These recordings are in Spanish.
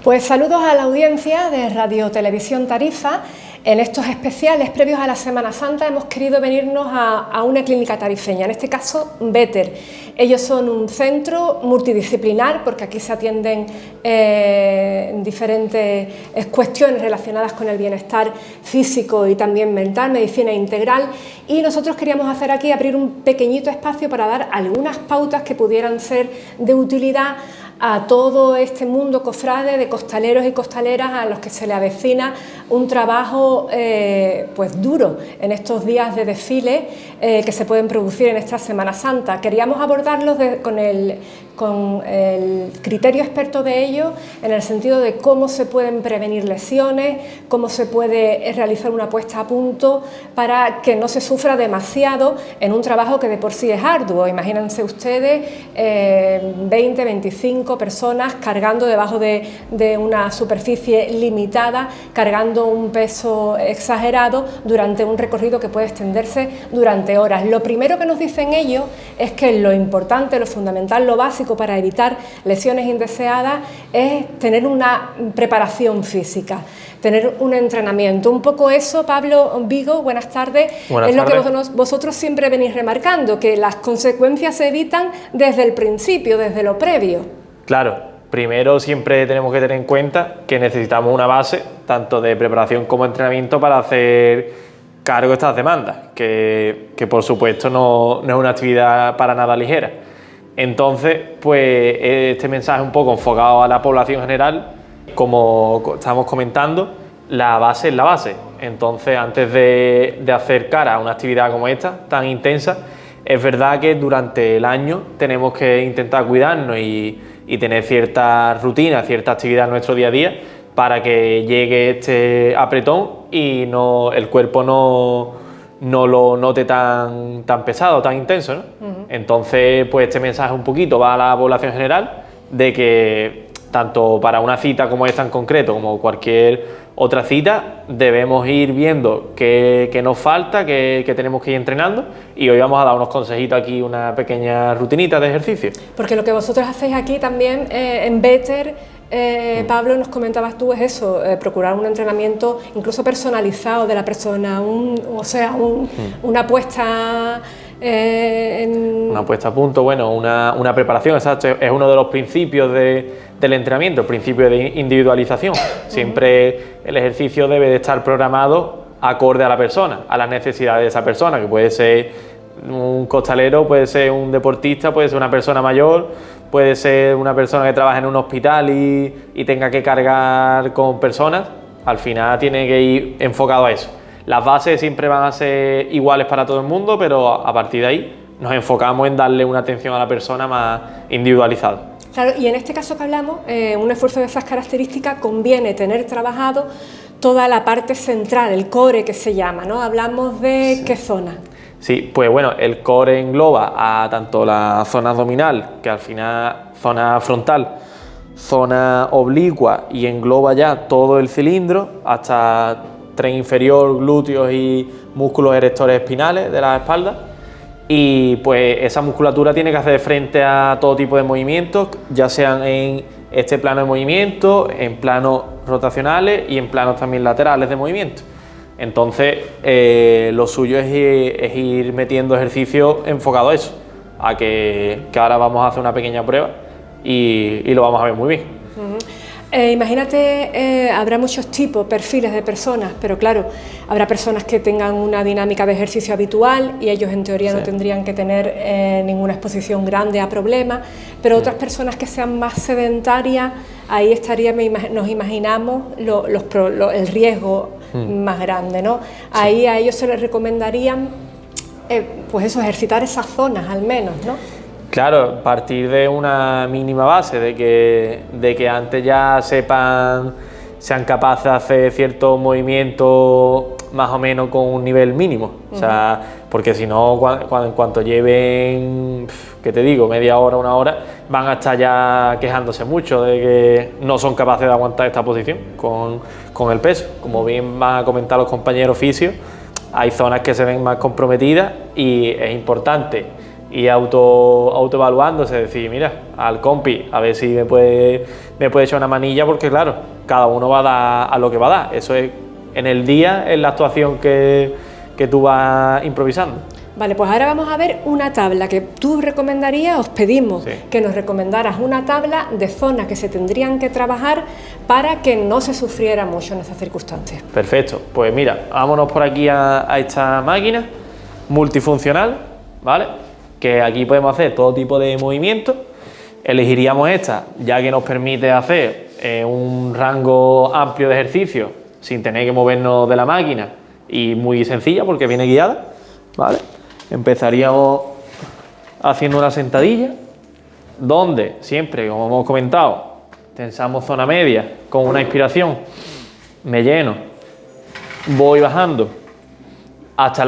Pues saludos a la audiencia de Radio Televisión Tarifa. En estos especiales previos a la Semana Santa hemos querido venirnos a una clínica tarifeña, en este caso Better. Ellos son un centro multidisciplinar porque aquí se atienden diferentes cuestiones relacionadas con el bienestar físico y también mental, medicina integral, y nosotros queríamos hacer aquí abrir un pequeñito espacio para dar algunas pautas que pudieran ser de utilidad a todo este mundo cofrade de costaleros y costaleras a los que se le avecina un trabajo pues duro en estos días de desfile que se pueden producir en esta Semana Santa. Queríamos abordarlos con el criterio experto de ellos, en el sentido de cómo se pueden prevenir lesiones, cómo se puede realizar una puesta a punto para que no se sufra demasiado en un trabajo que de por sí es arduo. Imagínense ustedes 20, 25 personas cargando debajo de una superficie limitada, cargando un peso exagerado durante un recorrido que puede extenderse durante horas. Lo primero que nos dicen ellos es que lo importante, lo fundamental, lo básico para evitar lesiones indeseadas es tener una preparación física, tener un entrenamiento. Un poco eso, Pablo Vigo, buenas tardes, es lo que vosotros siempre venís remarcando, que las consecuencias se evitan desde el principio, desde lo previo. Claro, primero siempre tenemos que tener en cuenta que necesitamos una base, tanto de preparación como entrenamiento, para hacer cargo de estas demandas, que por supuesto no es una actividad para nada ligera. Entonces, pues este mensaje un poco enfocado a la población general, como estamos comentando, la base es la base. Entonces, antes de hacer cara a una actividad como esta, tan intensa, es verdad que durante el año tenemos que intentar cuidarnos y tener cierta rutina, cierta actividad en nuestro día a día para que llegue este apretón y el cuerpo no lo note tan pesado, tan intenso, ¿no? Entonces, pues este mensaje un poquito va a la población general de que tanto para una cita como esta en concreto, como cualquier otra cita, debemos ir viendo qué nos falta, qué tenemos que ir entrenando, y hoy vamos a dar unos consejitos aquí, una pequeña rutinita de ejercicio. Porque lo que vosotros hacéis aquí también en Better, Pablo, nos comentabas tú, es eso, procurar un entrenamiento incluso personalizado de la persona, una puesta una puesta a punto, bueno, una preparación, exacto, es uno de los principios del entrenamiento, el principio de individualización. Siempre el ejercicio debe de estar programado acorde a la persona, a las necesidades de esa persona, que puede ser un costalero, puede ser un deportista, puede ser una persona mayor, puede ser una persona que trabaja en un hospital y tenga que cargar con personas. Al final tiene que ir enfocado a eso. Las bases siempre van a ser iguales para todo el mundo, pero a partir de ahí nos enfocamos en darle una atención a la persona más individualizada. Claro, y en este caso que hablamos, un esfuerzo de esas características conviene tener trabajado toda la parte central, el core que se llama, ¿no? Hablamos de sí. ¿Qué zona? Sí, pues bueno, el core engloba a tanto la zona abdominal, que al final zona frontal, zona oblicua, y engloba ya todo el cilindro hasta tren inferior, glúteos y músculos erectores espinales de la espalda. Y pues esa musculatura tiene que hacer frente a todo tipo de movimientos, ya sean en este plano de movimiento, en planos rotacionales y en planos también laterales de movimiento. Entonces lo suyo es ir metiendo ejercicios enfocados a eso, a que ahora vamos a hacer una pequeña prueba y lo vamos a ver muy bien. Imagínate, habrá muchos tipos, perfiles de personas, pero claro, habrá personas que tengan una dinámica de ejercicio habitual y ellos en teoría no tendrían que tener ninguna exposición grande a problemas, pero otras personas que sean más sedentarias, ahí estaría, nos imaginamos, el riesgo más grande, ¿no? Ahí a ellos se les recomendarían, pues eso, ejercitar esas zonas al menos, ¿no? Claro, partir de una mínima base, de que antes ya sean capaces de hacer ciertos movimientos más o menos con un nivel mínimo. O sea, porque si no, en cuanto lleven, ¿qué te digo?, media hora, una hora, van a estar ya quejándose mucho de que no son capaces de aguantar esta posición con el peso. Como bien van a comentar los compañeros fisios, hay zonas que se ven más comprometidas y es importante y autoevaluándose, decir, mira, al compi, a ver si me puede echar una manilla, porque claro, cada uno va a dar a lo que va a dar. Eso es en el día, en la actuación que tú vas improvisando. Vale, pues ahora vamos a ver una tabla que tú recomendarías, os pedimos que nos recomendaras una tabla de zonas que se tendrían que trabajar para que no se sufriera mucho en esas circunstancias. Perfecto, pues mira, vámonos por aquí a esta máquina multifuncional, ¿vale? Que aquí podemos hacer todo tipo de movimientos. Elegiríamos esta, ya que nos permite hacer un rango amplio de ejercicio sin tener que movernos de la máquina y muy sencilla porque viene guiada, ¿vale? Empezaríamos haciendo una sentadilla, donde siempre, como hemos comentado, tensamos zona media con una inspiración, me lleno, voy bajando hasta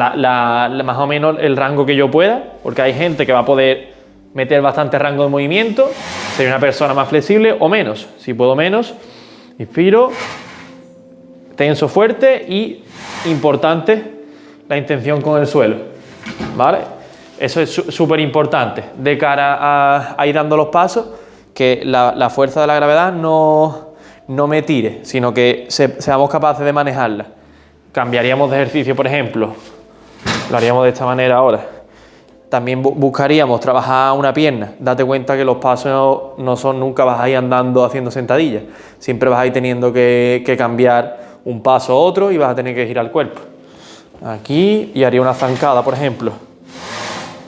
más o menos el rango que yo pueda, porque hay gente que va a poder meter bastante rango de movimiento, sería una persona más flexible o menos. Si puedo menos, inspiro, tenso fuerte y, importante, la intención con el suelo, ¿vale? Eso es súper importante de cara a ir dando los pasos, que la fuerza de la gravedad no me tire, sino que seamos capaces de manejarla. Cambiaríamos de ejercicio, por ejemplo, lo haríamos de esta manera ahora. También buscaríamos trabajar una pierna. Date cuenta que los pasos no son nunca vas a ir andando haciendo sentadillas. Siempre vas a ir teniendo que cambiar un paso a otro y vas a tener que girar el cuerpo. Aquí, y haría una zancada, por ejemplo.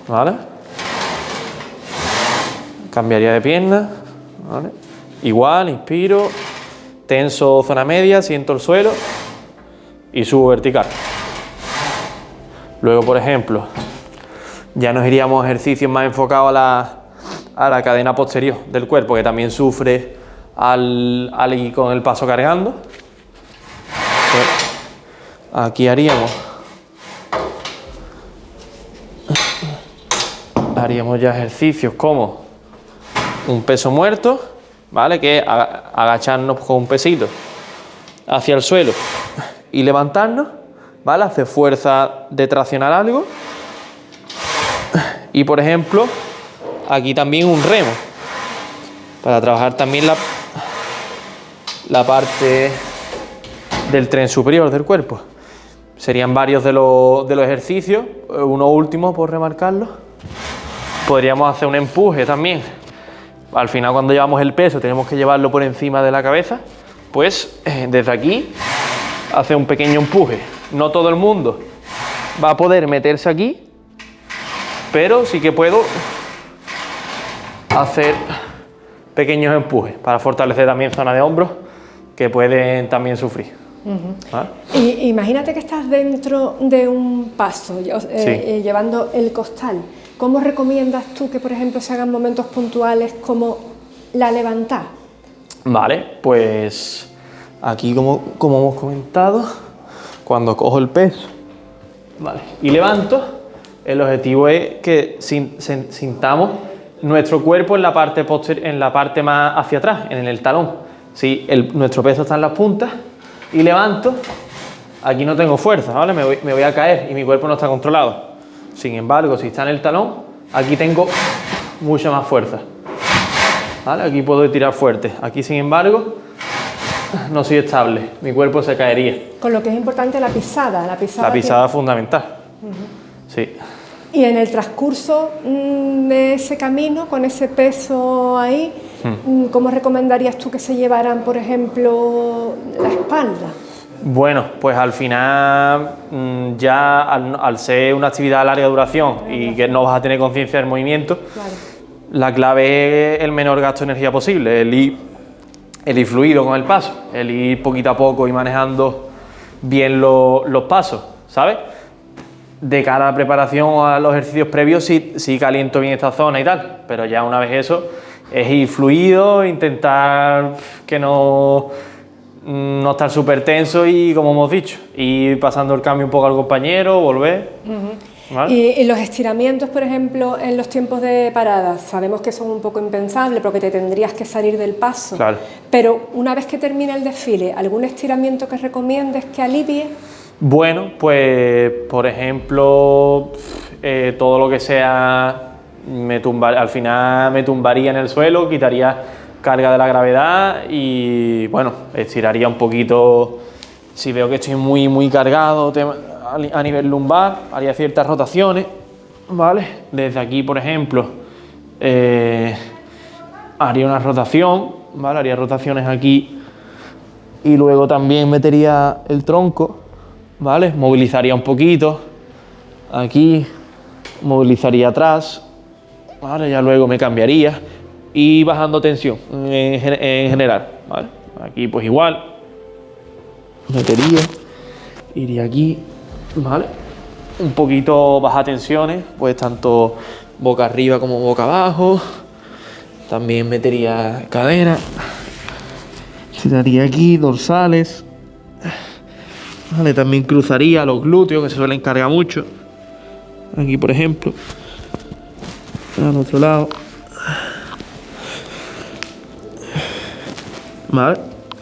¿Vale? Cambiaría de pierna. ¿Vale? Igual, inspiro, tenso zona media, siento el suelo y subo vertical. Luego, por ejemplo, ya nos iríamos a ejercicios más enfocados a la cadena posterior del cuerpo, que también sufre al ir con el paso cargando. Pues aquí haríamos ya ejercicios como un peso muerto, ¿vale? Que es agacharnos con un pesito hacia el suelo y levantarnos, ¿vale? Hacer fuerza de traccionar algo. Y por ejemplo, aquí también un remo, para trabajar también la parte del tren superior del cuerpo. Serían varios de los ejercicios, uno último por remarcarlo. Podríamos hacer un empuje también. Al final, cuando llevamos el peso, tenemos que llevarlo por encima de la cabeza. Pues desde aquí, hacer un pequeño empuje. No todo el mundo va a poder meterse aquí, pero sí que puedo hacer pequeños empujes para fortalecer también zona de hombros que pueden también sufrir. ¿Vale? Y imagínate que estás dentro de un paso, llevando el costal. ¿Cómo recomiendas tú que, por ejemplo, se hagan momentos puntuales como la levantada? Vale, pues aquí como hemos comentado, cuando cojo el peso, vale, y levanto, el objetivo es que sintamos nuestro cuerpo en la parte más hacia atrás, en el talón. Si nuestro peso está en las puntas y levanto, aquí no tengo fuerza, ¿vale? Me voy a caer y mi cuerpo no está controlado. Sin embargo, si está en el talón, aquí tengo mucha más fuerza, ¿vale? Aquí puedo tirar fuerte. Aquí, sin embargo, no soy estable, mi cuerpo se caería. Con lo que es importante la pisada. La pisada es fundamental. Sí. Y en el transcurso de ese camino, con ese peso ahí, ¿cómo recomendarías tú que se llevaran, por ejemplo, la espalda? Bueno, pues al final ya al ser una actividad de larga duración y que no vas a tener conciencia del movimiento, Claro. la clave es el menor gasto de energía posible, el ir fluido con el paso, el ir poquito a poco y manejando bien los pasos, ¿sabes? De cara a la preparación a los ejercicios previos sí caliento bien esta zona y tal, pero ya una vez eso es ir fluido, intentar que no estar súper tenso y, como hemos dicho, ir pasando el cambio un poco al compañero, volver. ¿Vale? Y los estiramientos, por ejemplo, en los tiempos de parada, sabemos que son un poco impensables porque te tendrías que salir del paso. Claro. Pero una vez que termine el desfile, ¿algún estiramiento que recomiendes que alivie? Bueno, pues por ejemplo, todo lo que sea, al final me tumbaría en el suelo, quitaría carga de la gravedad y bueno, estiraría un poquito. Si veo que estoy muy cargado a nivel lumbar, haría ciertas rotaciones, ¿vale? Desde aquí, por ejemplo, haría una rotación, ¿vale? Haría rotaciones aquí y luego también metería el tronco, ¿vale? Movilizaría un poquito, aquí, movilizaría atrás, ¿vale? Ya luego me cambiaría y bajando tensión en general, ¿vale? Aquí pues igual, metería, iría aquí, ¿vale? Un poquito baja tensiones, pues tanto boca arriba como boca abajo, también metería cadera, tiraría aquí, dorsales, ¿vale? También cruzaría los glúteos que se suelen cargar mucho, aquí por ejemplo, al otro lado. ¿Vale?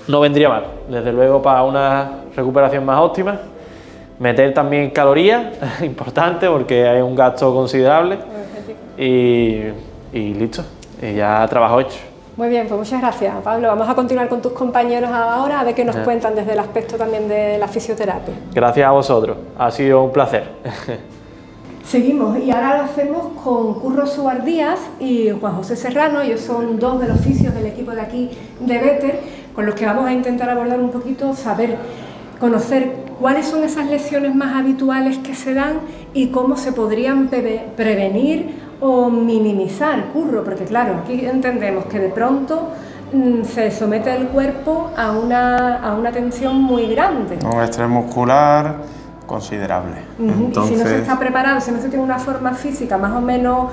No vendría mal, desde luego para una recuperación más óptima. Meter también calorías, importante porque hay un gasto considerable y listo, y ya trabajo hecho. Muy bien, pues muchas gracias, Pablo. Vamos a continuar con tus compañeros ahora a ver qué nos cuentan desde el aspecto también de la fisioterapia. Gracias a vosotros, ha sido un placer. Seguimos y ahora lo hacemos con Curro Suar Díaz y Juan José Serrano. Ellos son dos de los fisios del equipo de aquí de Better, con los que vamos a intentar abordar un poquito, conocer cuáles son esas lesiones más habituales que se dan y cómo se podrían prevenir o minimizar, Curro, porque claro, aquí entendemos que de pronto se somete el cuerpo a una tensión muy grande. Un estrés muscular considerable. Entonces, y si no se está preparado, si no se tiene una forma física más o menos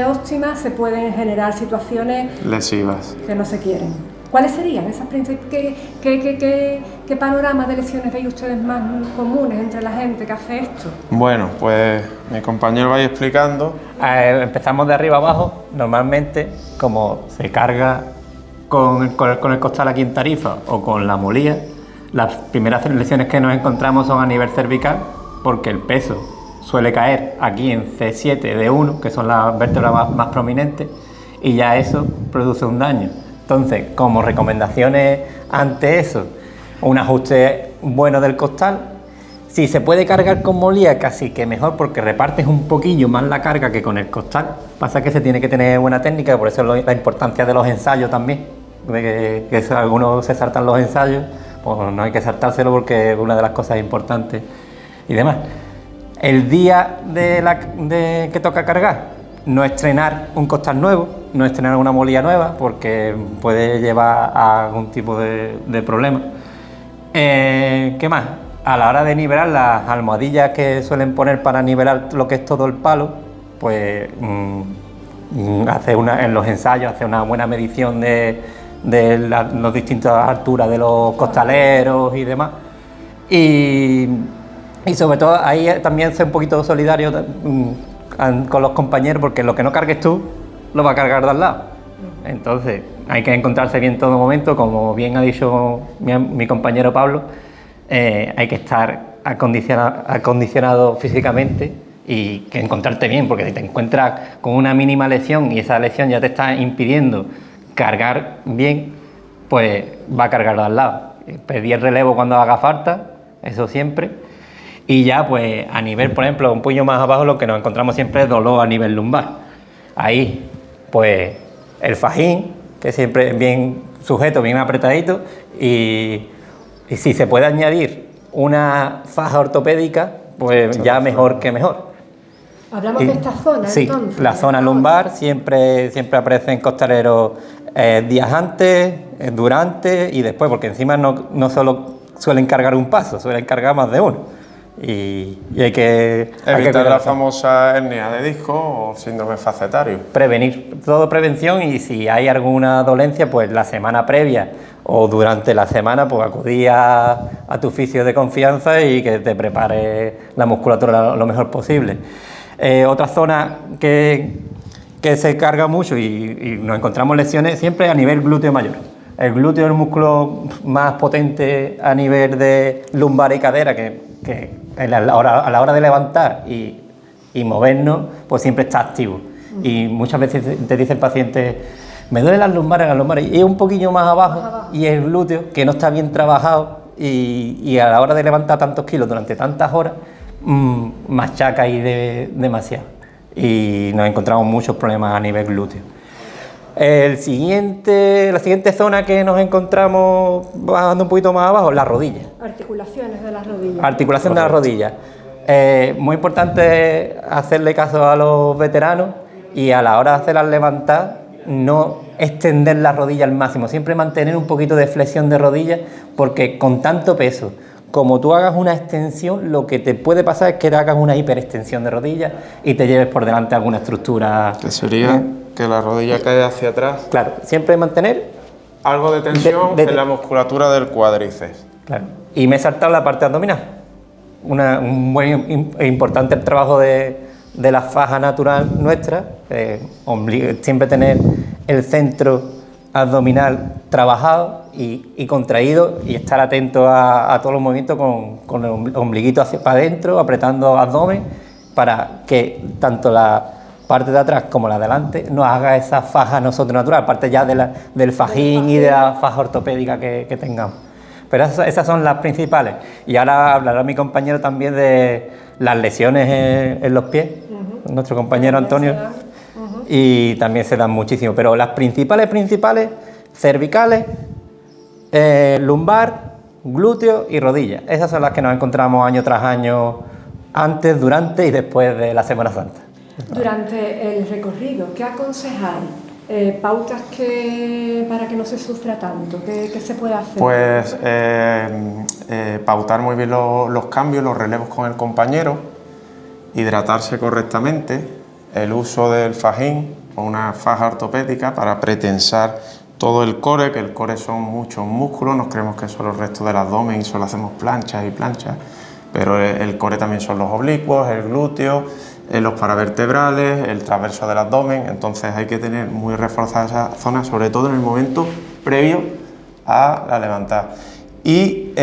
óptima, se pueden generar situaciones lesivas que no se quieren. ¿Cuáles serían esas principios? ¿Qué panorama de lesiones veis ustedes más comunes entre la gente que hace esto? Bueno, pues mi compañero va a ir explicando. Empezamos de arriba abajo. Normalmente, como se carga con el costal aquí en Tarifa o con la molía, las primeras lesiones que nos encontramos son a nivel cervical, porque el peso suele caer aquí en C7, D1, que son las vértebras más prominentes, y ya eso produce un daño. Entonces, como recomendaciones ante eso, un ajuste bueno del costal. Si se puede cargar con molía, casi que mejor, porque repartes un poquillo más la carga que con el costal. Pasa que se tiene que tener buena técnica, por eso la importancia de los ensayos también, de que algunos se saltan los ensayos, pues no hay que saltárselo porque es una de las cosas importantes y demás. El día que toca cargar, no estrenar un costal nuevo, no estrenar una molía nueva, porque puede llevar a algún tipo de problema. ¿Qué más? A la hora de nivelar las almohadillas que suelen poner para nivelar lo que es todo el palo, pues en los ensayos hace una buena medición de las distintas alturas de los costaleros y demás. Y sobre todo ahí también ser un poquito solidario con los compañeros, porque lo que no cargues tú lo va a cargar de al lado. Entonces hay que encontrarse bien en todo momento, como bien ha dicho mi compañero Pablo. Hay que estar acondicionado físicamente y que encontrarte bien, porque si te encuentras con una mínima lesión y esa lesión ya te está impidiendo cargar bien, pues va a cargar de al lado. Pedir relevo cuando haga falta, eso siempre. Y ya, pues, a nivel, por ejemplo, un puño más abajo, lo que nos encontramos siempre es dolor a nivel lumbar. Ahí, pues, el fajín, que siempre es bien sujeto, bien apretadito, y si se puede añadir una faja ortopédica, pues ya mejor que mejor. Hablamos de esta zona, sí, entonces. la zona lumbar siempre aparecen costaleros días antes, durante y después, porque encima no solo suelen cargar un paso, suelen cargar más de uno. Y hay que Evitar la famosa hernia de disco o síndrome facetario. Prevenir, todo prevención, y si hay alguna dolencia, pues la semana previa o durante la semana, pues acudir a tu fisio de confianza y que te prepare la musculatura lo mejor posible. Otra zona que se carga mucho y nos encontramos lesiones siempre a nivel glúteo mayor. El glúteo es el músculo más potente a nivel de lumbar y cadera, que a la hora de levantar y movernos, pues siempre está activo. Y muchas veces te dice el paciente, me duelen las lumbares, y es un poquillo más abajo, y el glúteo, que no está bien trabajado, y a la hora de levantar tantos kilos durante tantas horas, machaca ahí demasiado. Y nos encontramos muchos problemas a nivel glúteo. La siguiente zona que nos encontramos bajando un poquito más abajo, las rodillas. Articulaciones de las rodillas. Articulación de las rodillas. Muy importante hacerle caso a los veteranos y a la hora de hacerlas levantar, no extender la rodilla al máximo, siempre mantener un poquito de flexión de rodilla, porque con tanto peso, como tú hagas una extensión, lo que te puede pasar es que te hagas una hiperextensión de rodilla y te lleves por delante alguna estructura. Que sería que la rodilla cae hacia atrás. Claro, siempre mantener Algo de tensión en la musculatura del cuádriceps. Claro. Y me he saltado la parte abdominal. Un buen e importante trabajo de la faja natural nuestra, siempre tener el centro abdominal trabajado y contraído, y estar atento a todos los movimientos con el ombliguito para adentro, apretando abdomen, para que tanto la parte de atrás como la de adelante nos haga esa faja nosotros natural, aparte ya del fajín y de la faja ortopédica que tengamos. Pero esas son las principales. Y ahora hablará mi compañero también de las lesiones en los pies, nuestro compañero Antonio, y también se dan muchísimo. Pero las principales, cervicales, lumbar, glúteo y rodilla. Esas son las que nos encontramos año tras año, antes, durante y después de la Semana Santa. Durante el recorrido, ¿qué aconsejáis? Pautas para que no se sufra tanto, ¿qué se puede hacer? Pues pautar muy bien los cambios, los relevos con el compañero, hidratarse correctamente, el uso del fajín o una faja ortopédica para pretensar todo el core, que el core son muchos músculos, nos creemos que son los restos del abdomen y solo hacemos planchas y planchas, pero el core también son los oblicuos, el glúteo, los paravertebrales, el transverso del abdomen. Entonces hay que tener muy reforzada esa zona, sobre todo en el momento previo a la levantada. Y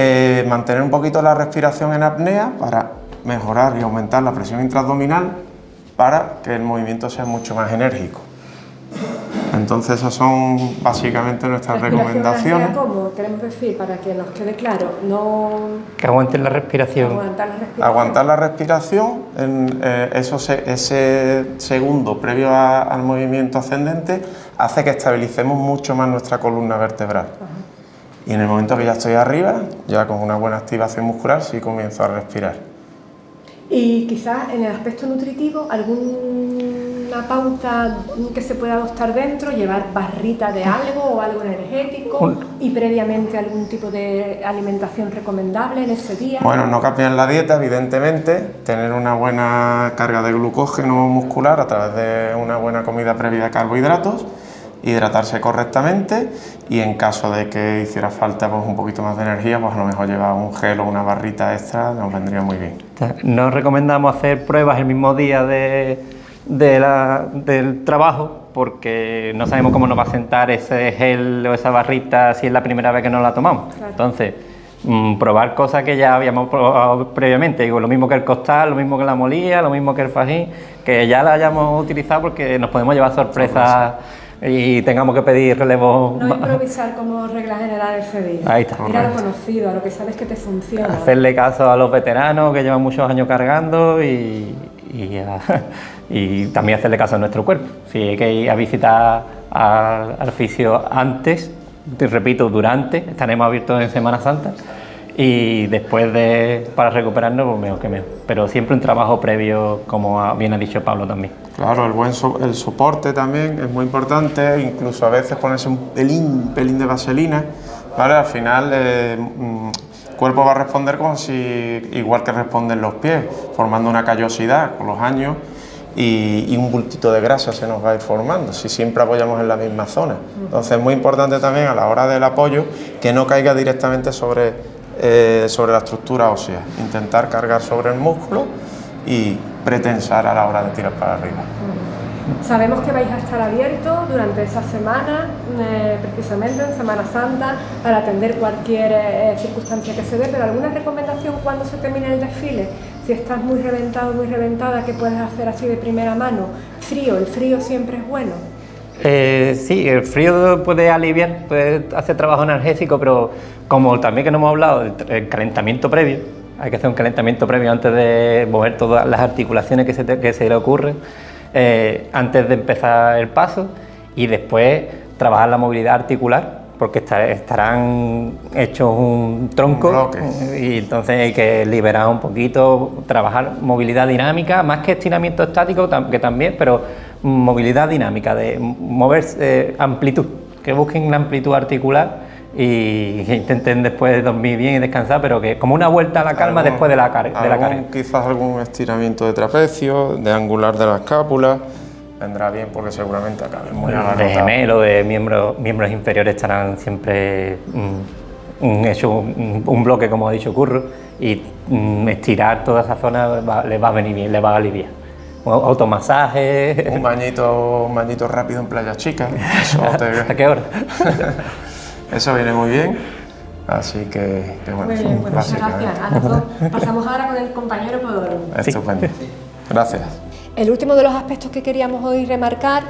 mantener un poquito la respiración en apnea para mejorar y aumentar la presión intraabdominal para que el movimiento sea mucho más enérgico. Entonces esas son básicamente nuestras recomendaciones. ¿Cómo queremos decir? Para que nos quede claro, que aguanten la respiración. Aguantar la respiración, ese segundo previo al movimiento ascendente hace que estabilicemos mucho más nuestra columna vertebral. Y en el momento que ya estoy arriba, ya con una buena activación muscular, sí comienzo a respirar. Y quizás en el aspecto nutritivo, alguna pauta que se pueda adoptar dentro, llevar barrita de algo o algo energético, y previamente algún tipo de alimentación recomendable en ese día. Bueno, no cambiar la dieta, evidentemente, tener una buena carga de glucógeno muscular a través de una buena comida previa de carbohidratos, hidratarse correctamente, y en caso de que hiciera falta pues, un poquito más de energía, pues a lo mejor llevar un gel o una barrita extra nos vendría muy bien. No recomendamos hacer pruebas el mismo día del trabajo, porque no sabemos cómo nos va a sentar ese gel o esa barrita si es la primera vez que nos la tomamos. Claro. Entonces, probar cosas que ya habíamos probado previamente, digo, lo mismo que el costal, lo mismo que la molía, lo mismo que el fajín, que ya la hayamos utilizado, porque nos podemos llevar sorpresas y tengamos que pedir relevo. No improvisar como regla general ese día. Ahí está. Ir a lo conocido, a lo que sabes que te funciona. Hacerle caso a los veteranos que llevan muchos años cargando y también hacerle caso a nuestro cuerpo. Si hay que ir a visitar al fisio antes, te repito, durante, estaremos abiertos en Semana Santa, y después para recuperarnos, pues mejor que mejor. Pero siempre un trabajo previo, como bien ha dicho Pablo también. Claro, el soporte también es muy importante, incluso a veces ponerse un pelín de vaselina, ¿vale? Al final el cuerpo va a responder como si, igual que responden los pies, formando una callosidad con los años, y un bultito de grasa se nos va a ir formando si siempre apoyamos en la misma zona. Entonces es muy importante también a la hora del apoyo que no caiga directamente sobre la estructura ósea, intentar cargar sobre el músculo y pretensar a la hora de tirar para arriba. Sabemos que vais a estar abiertos durante esa semana, precisamente en Semana Santa, para atender cualquier circunstancia que se dé, pero ¿alguna recomendación cuando se termine el desfile? Si estás muy reventado, muy reventada, ¿qué puedes hacer así de primera mano? Frío, el frío siempre es bueno. Sí, el frío puede aliviar, puede hacer trabajo analgésico, pero como también que no hemos hablado del calentamiento previo, hay que hacer un calentamiento previo antes de mover todas las articulaciones que se le ocurren, antes de empezar el paso, y después trabajar la movilidad articular, porque estarán hechos un tronco, y entonces hay que liberar un poquito, trabajar movilidad dinámica, más que estiramiento estático, que también, pero movilidad dinámica, de moverse, amplitud, que busquen la amplitud articular y que intenten después dormir bien y descansar, pero que como una vuelta a la calma después de la carga. Quizás algún estiramiento de trapecio, de angular de la escápula, vendrá bien porque seguramente acabe muy agarrotado. De gemelo, de miembros inferiores estarán siempre un bloque, como ha dicho Curro, y estirar toda esa zona les va a venir bien, les va a aliviar. Automasaje. Un bañito rápido en Playa Chica. ¿A qué hora? Eso viene muy bien. Así que bueno, muy bien, pues muchas gracias a los dos. Pasamos ahora con el compañero Podoro. Estupendo. Gracias. El último de los aspectos que queríamos hoy remarcar,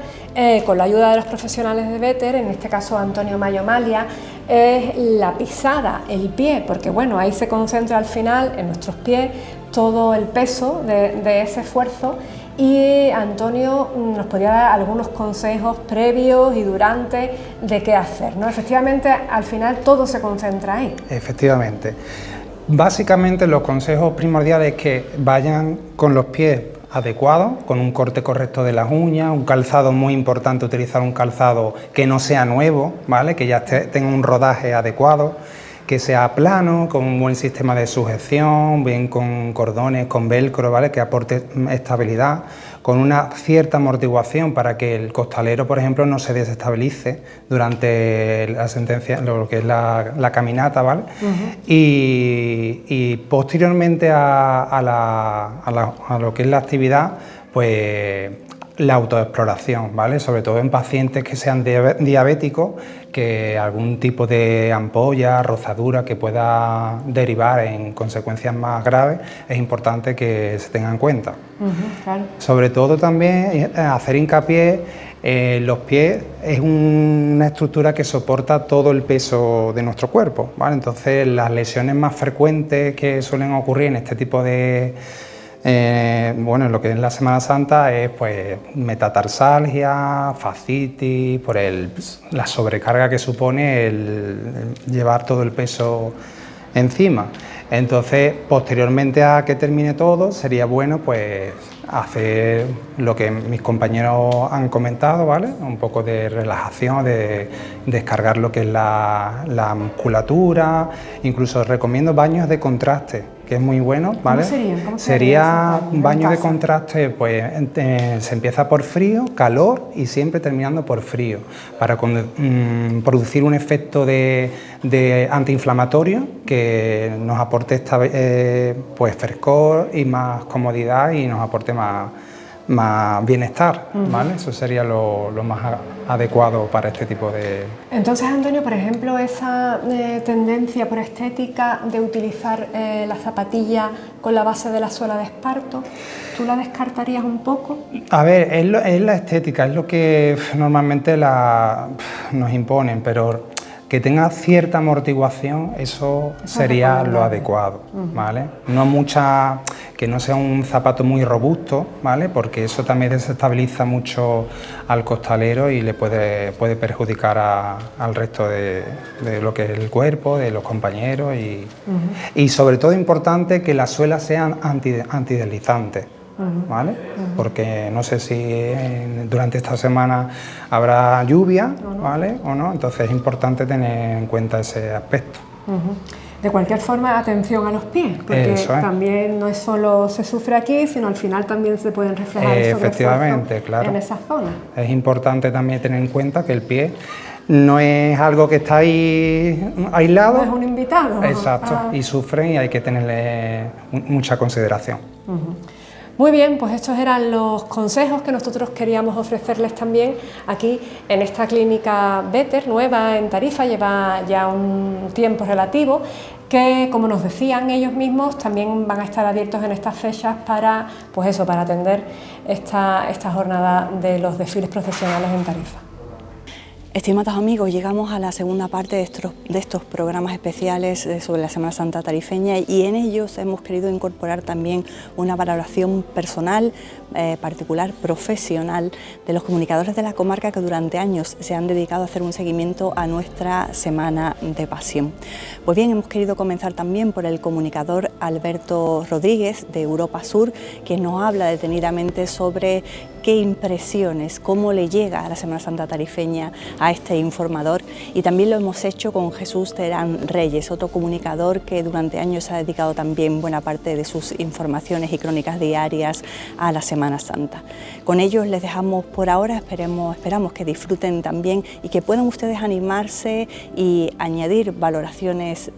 con la ayuda de los profesionales de Veter, en este caso Antonio Mayo Malia, es la pisada, el pie, porque bueno, ahí se concentra al final en nuestros pies todo el peso de ese esfuerzo, y Antonio nos podría dar algunos consejos previos y durante de qué hacer, ¿no? Efectivamente, al final todo se concentra ahí. Efectivamente. Básicamente los consejos primordiales es que vayan con los pies adecuados, con un corte correcto de las uñas, un calzado, muy importante utilizar un calzado que no sea nuevo, ¿vale? Que ya tenga un rodaje adecuado, que sea plano, con un buen sistema de sujeción, bien con cordones, con velcro, ¿vale? Que aporte estabilidad, con una cierta amortiguación para que el costalero, por ejemplo, no se desestabilice durante la sentencia, lo que es la caminata, ¿vale? Y posteriormente a lo que es la actividad, pues la autoexploración, ¿vale? Sobre todo en pacientes que sean diabéticos, que algún tipo de ampolla, rozadura que pueda derivar en consecuencias más graves, es importante que se tenga en cuenta. Claro. Sobre todo también hacer hincapié, los pies es una estructura que soporta todo el peso de nuestro cuerpo, ¿vale? Entonces las lesiones más frecuentes que suelen ocurrir en este tipo de bueno, lo que es la Semana Santa es pues metatarsalgia, fascitis, por la sobrecarga que supone el llevar todo el peso encima. Entonces, posteriormente a que termine todo, sería bueno pues hacer lo que mis compañeros han comentado, ¿vale? Un poco de relajación, de descargar lo que es la musculatura. Incluso recomiendo baños de contraste, que es muy bueno, ¿vale? ¿Cómo sería un baño de contraste, pues se empieza por frío, calor y siempre terminando por frío, para producir un efecto de antiinflamatorio que nos aporte pues frescor y más comodidad y nos aporte más más bienestar, ¿vale? Eso sería lo más adecuado para este tipo de... Entonces, Antonio, por ejemplo, esa tendencia por estética de utilizar la zapatilla con la base de la suela de esparto, ¿tú la descartarías un poco? A ver, es la estética, es lo que normalmente nos imponen, pero que tenga cierta amortiguación, eso sería lo adecuado, ¿vale? No que no sea un zapato muy robusto, ¿vale? Porque eso también desestabiliza mucho al costalero y le puede perjudicar al resto de lo que es el cuerpo, de los compañeros y sobre todo importante que las suelas sean antideslizantes. ¿Vale? Porque no sé si durante esta semana habrá lluvia, ¿vale? O no, entonces es importante tener en cuenta ese aspecto. De cualquier forma, atención a los pies, porque también no es solo se sufre aquí, sino al final también se pueden reflejar efectivamente, claro, en esa zona. Es importante también tener en cuenta que el pie no es algo que está ahí aislado. No es un invitado. Exacto, y sufren y hay que tenerle mucha consideración. Muy bien, pues estos eran los consejos que nosotros queríamos ofrecerles también aquí en esta clínica Better, nueva en Tarifa, lleva ya un tiempo relativo, que como nos decían ellos mismos también van a estar abiertos en estas fechas para, pues eso, para atender esta jornada de los desfiles procesionales en Tarifa. Estimados amigos, llegamos a la segunda parte de estos programas especiales sobre la Semana Santa tarifeña y en ellos hemos querido incorporar también una valoración personal, particular, profesional de los comunicadores de la comarca que durante años se han dedicado a hacer un seguimiento a nuestra Semana de Pasión. Pues bien, hemos querido comenzar también por el comunicador Alberto Rodríguez de Europa Sur, que nos habla detenidamente sobre qué impresiones, cómo le llega a la Semana Santa tarifeña a este informador, y también lo hemos hecho con Jesús Terán Reyes, otro comunicador que durante años ha dedicado también buena parte de sus informaciones y crónicas diarias a la Semana Santa. Con ellos les dejamos por ahora, esperamos que disfruten también y que puedan ustedes animarse y añadir valoraciones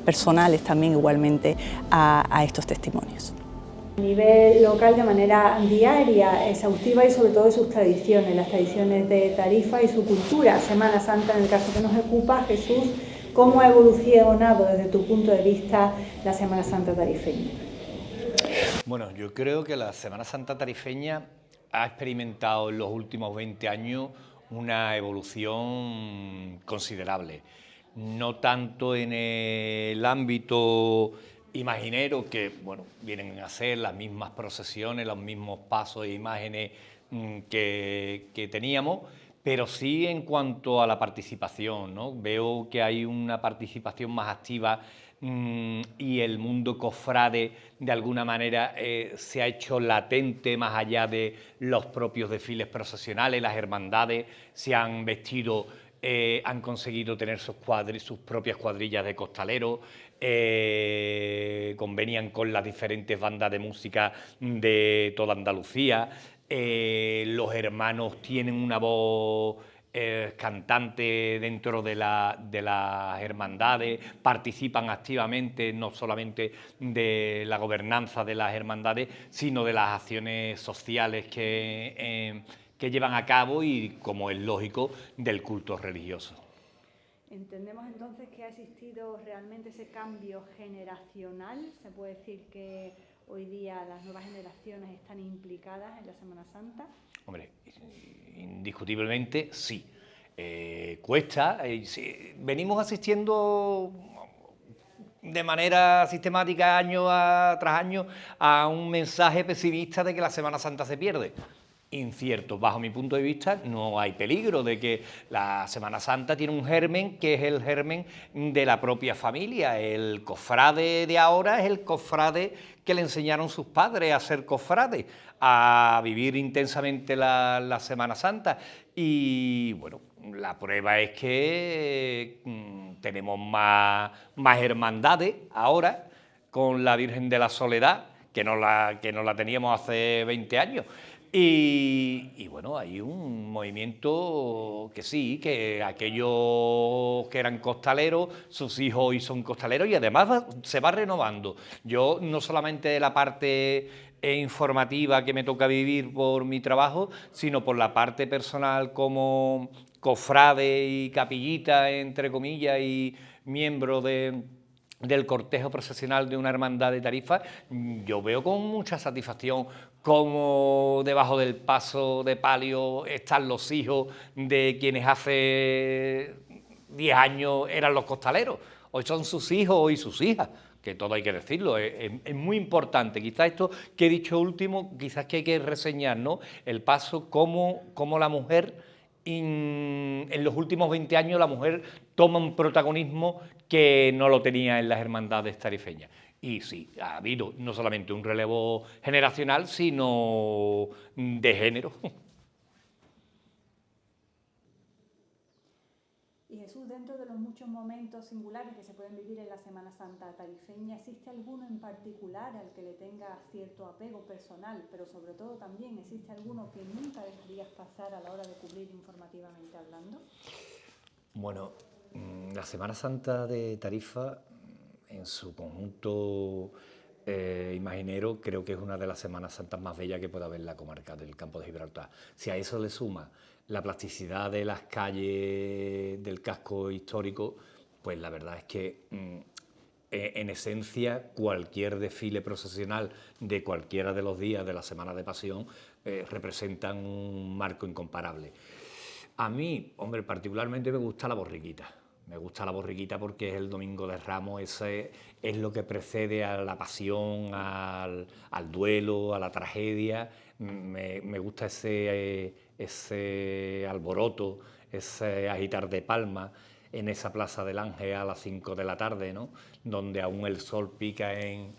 personales también igualmente a estos testimonios. A nivel local de manera diaria, exhaustiva y sobre todo de sus tradiciones, las tradiciones de Tarifa y su cultura. Semana Santa, en el caso que nos ocupa, Jesús, ¿cómo ha evolucionado desde tu punto de vista la Semana Santa tarifeña? Bueno, yo creo que la Semana Santa tarifeña ha experimentado en los últimos 20 años una evolución considerable. No tanto en el ámbito imaginero, que bueno, vienen a ser las mismas procesiones, los mismos pasos e imágenes que teníamos, pero sí en cuanto a la participación, ¿no? Veo que hay una participación más activa y el mundo cofrade de alguna manera se ha hecho latente más allá de los propios desfiles procesionales. Las hermandades se han vestido, han conseguido tener sus propias cuadrillas de costaleros, convenían con las diferentes bandas de música de toda Andalucía, los hermanos tienen una voz cantante dentro de las hermandades, participan activamente no solamente de la gobernanza de las hermandades, sino de las acciones sociales que llevan a cabo y, como es lógico, del culto religioso. Entendemos entonces que ha existido realmente ese cambio generacional. Se puede decir que hoy día las nuevas generaciones están implicadas en la Semana Santa. Hombre, indiscutiblemente sí. Cuesta. Venimos asistiendo de manera sistemática año tras año a un mensaje pesimista de que la Semana Santa se pierde. Incierto. Bajo mi punto de vista, no hay peligro de que la Semana Santa tiene un germen que es el germen de la propia familia. El cofrade de ahora es el cofrade que le enseñaron sus padres a ser cofrade, a vivir intensamente la Semana Santa. Y bueno, la prueba es que tenemos más hermandades ahora, con la Virgen de la Soledad, que no la teníamos hace 20 años. Y bueno, hay un movimiento que sí, que aquellos que eran costaleros, sus hijos hoy son costaleros y además se va renovando. Yo no solamente la parte informativa que me toca vivir por mi trabajo, sino por la parte personal como cofrade y capillita, entre comillas, y miembro del cortejo procesional de una hermandad de Tarifa. Yo veo con mucha satisfacción cómo debajo del paso de palio están los hijos de quienes hace 10 años eran los costaleros. Hoy son sus hijos y sus hijas, que todo hay que decirlo, es muy importante. Quizás esto que he dicho último, quizás que hay que reseñar, ¿no? El paso, cómo la mujer, en los últimos 20 años, la mujer toma un protagonismo que no lo tenía en las hermandades tarifeñas. Y sí, ha habido no solamente un relevo generacional, sino de género. Y Jesús, dentro de los muchos momentos singulares que se pueden vivir en la Semana Santa tarifeña, ¿existe alguno en particular al que le tenga cierto apego personal, pero sobre todo también existe alguno que nunca dejarías pasar a la hora de cubrir informativamente hablando? Bueno, la Semana Santa de Tarifa, en su conjunto imaginero, creo que es una de las Semanas Santas más bellas que puede haber en la comarca del Campo de Gibraltar. Si a eso le suma la plasticidad de las calles del casco histórico, pues la verdad es que en esencia cualquier desfile procesional de cualquiera de los días de la Semana de Pasión representan un marco incomparable. A mí, hombre, particularmente me gusta la borriquita. Me gusta la borriquita porque es el Domingo de Ramos, ese es lo que precede a la pasión, al duelo, a la tragedia. Me gusta ese alboroto, ese agitar de palmas en esa Plaza del Ángel a las 5 de la tarde, ¿no? Donde aún el sol pica en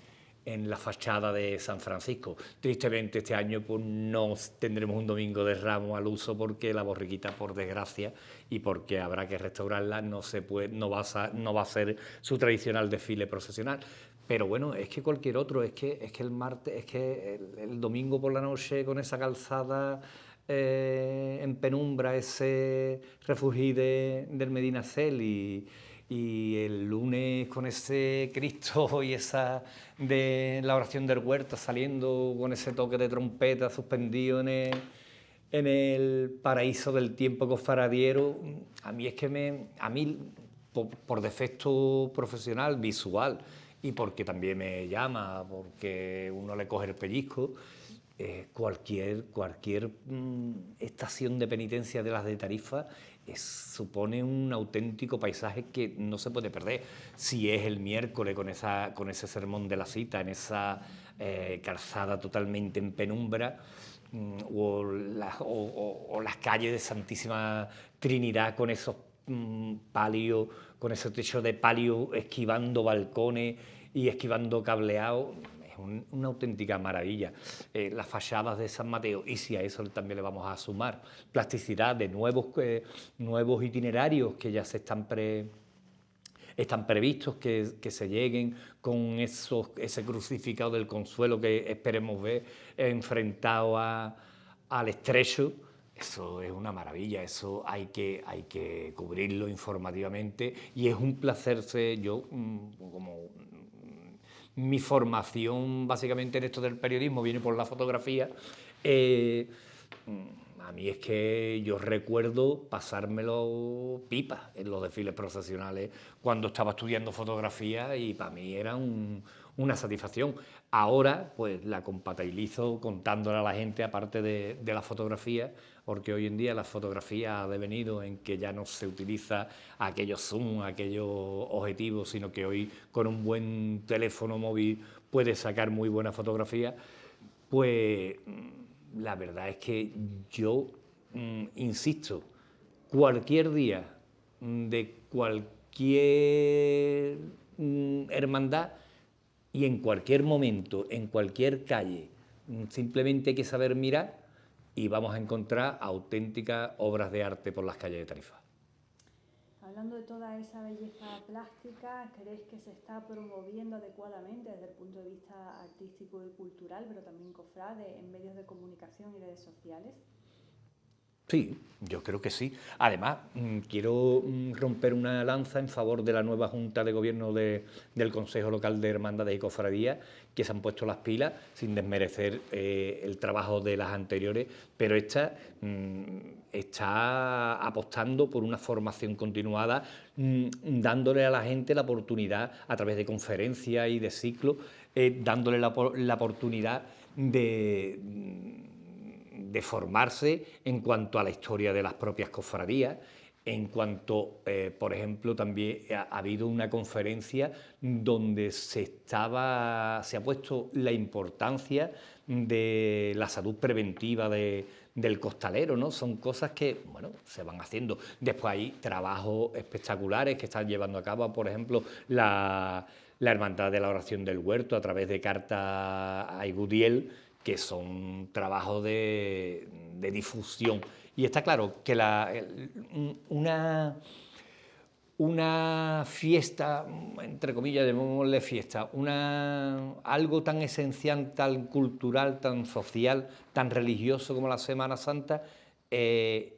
la fachada de San Francisco. Tristemente este año pues, no tendremos un Domingo de Ramos al uso porque la borriquita, por desgracia, y porque habrá que restaurarla, no va a ser su tradicional desfile procesional. Pero bueno, es que cualquier otro, es que el martes, es que el domingo por la noche con esa calzada en penumbra, ese refugio del Medinaceli y el lunes con ese Cristo y esa de la oración del Huerta saliendo con ese toque de trompeta suspendido en el paraíso del tiempo cofradiero, a mí es que por defecto profesional, visual, y porque también me llama, porque uno le coge el pellizco, cualquier estación de penitencia de las de Tarifa supone un auténtico paisaje que no se puede perder. Si es el miércoles con ese sermón de la cita, en esa calzada totalmente en penumbra, o las calles de Santísima Trinidad con esos palios, con ese techo de palio esquivando balcones y esquivando cableado, es una auténtica maravilla. Las fachadas de San Mateo, y si a eso también le vamos a sumar plasticidad de nuevos itinerarios que ya están previstos, que se lleguen con ese crucificado del Consuelo que esperemos ver enfrentado al Estrecho. Eso es una maravilla, eso hay que cubrirlo informativamente y es un placer mi formación básicamente en esto del periodismo viene por la fotografía. A mí es que yo recuerdo pasármelo pipa en los desfiles procesionales cuando estaba estudiando fotografía y para mí era una satisfacción. Ahora pues la compatibilizo contándole a la gente aparte de la fotografía, porque hoy en día la fotografía ha devenido en que ya no se utiliza aquellos zoom, aquellos objetivos, sino que hoy con un buen teléfono móvil puedes sacar muy buena fotografía. Pues la verdad es que yo insisto, cualquier día de cualquier hermandad y en cualquier momento, en cualquier calle, simplemente hay que saber mirar y vamos a encontrar auténticas obras de arte por las calles de Tarifa. Hablando de toda esa belleza plástica, ¿creéis que se está promoviendo adecuadamente desde el punto de vista artístico y cultural, pero también cofrade, en medios de comunicación y redes sociales? Sí, yo creo que sí. Además, quiero romper una lanza en favor de la nueva Junta de Gobierno del Consejo Local de Hermandades y Cofradías, que se han puesto las pilas, sin desmerecer el trabajo de las anteriores, pero esta está apostando por una formación continuada, dándole a la gente la oportunidad, a través de conferencias y de ciclos, dándole la oportunidad de formarse en cuanto a la historia de las propias cofradías, en cuanto, por ejemplo, también ha habido una conferencia donde se ha puesto la importancia de la salud preventiva del costalero, ¿no? Son cosas que, bueno, se van haciendo. Después hay trabajos espectaculares que están llevando a cabo, por ejemplo, la Hermandad de la Oración del Huerto, a través de Carta a Igudiel, que son trabajos de difusión. Y está claro que una fiesta, entre comillas, llamémosle fiesta, algo tan esencial, tan cultural, tan social, tan religioso como la Semana Santa, que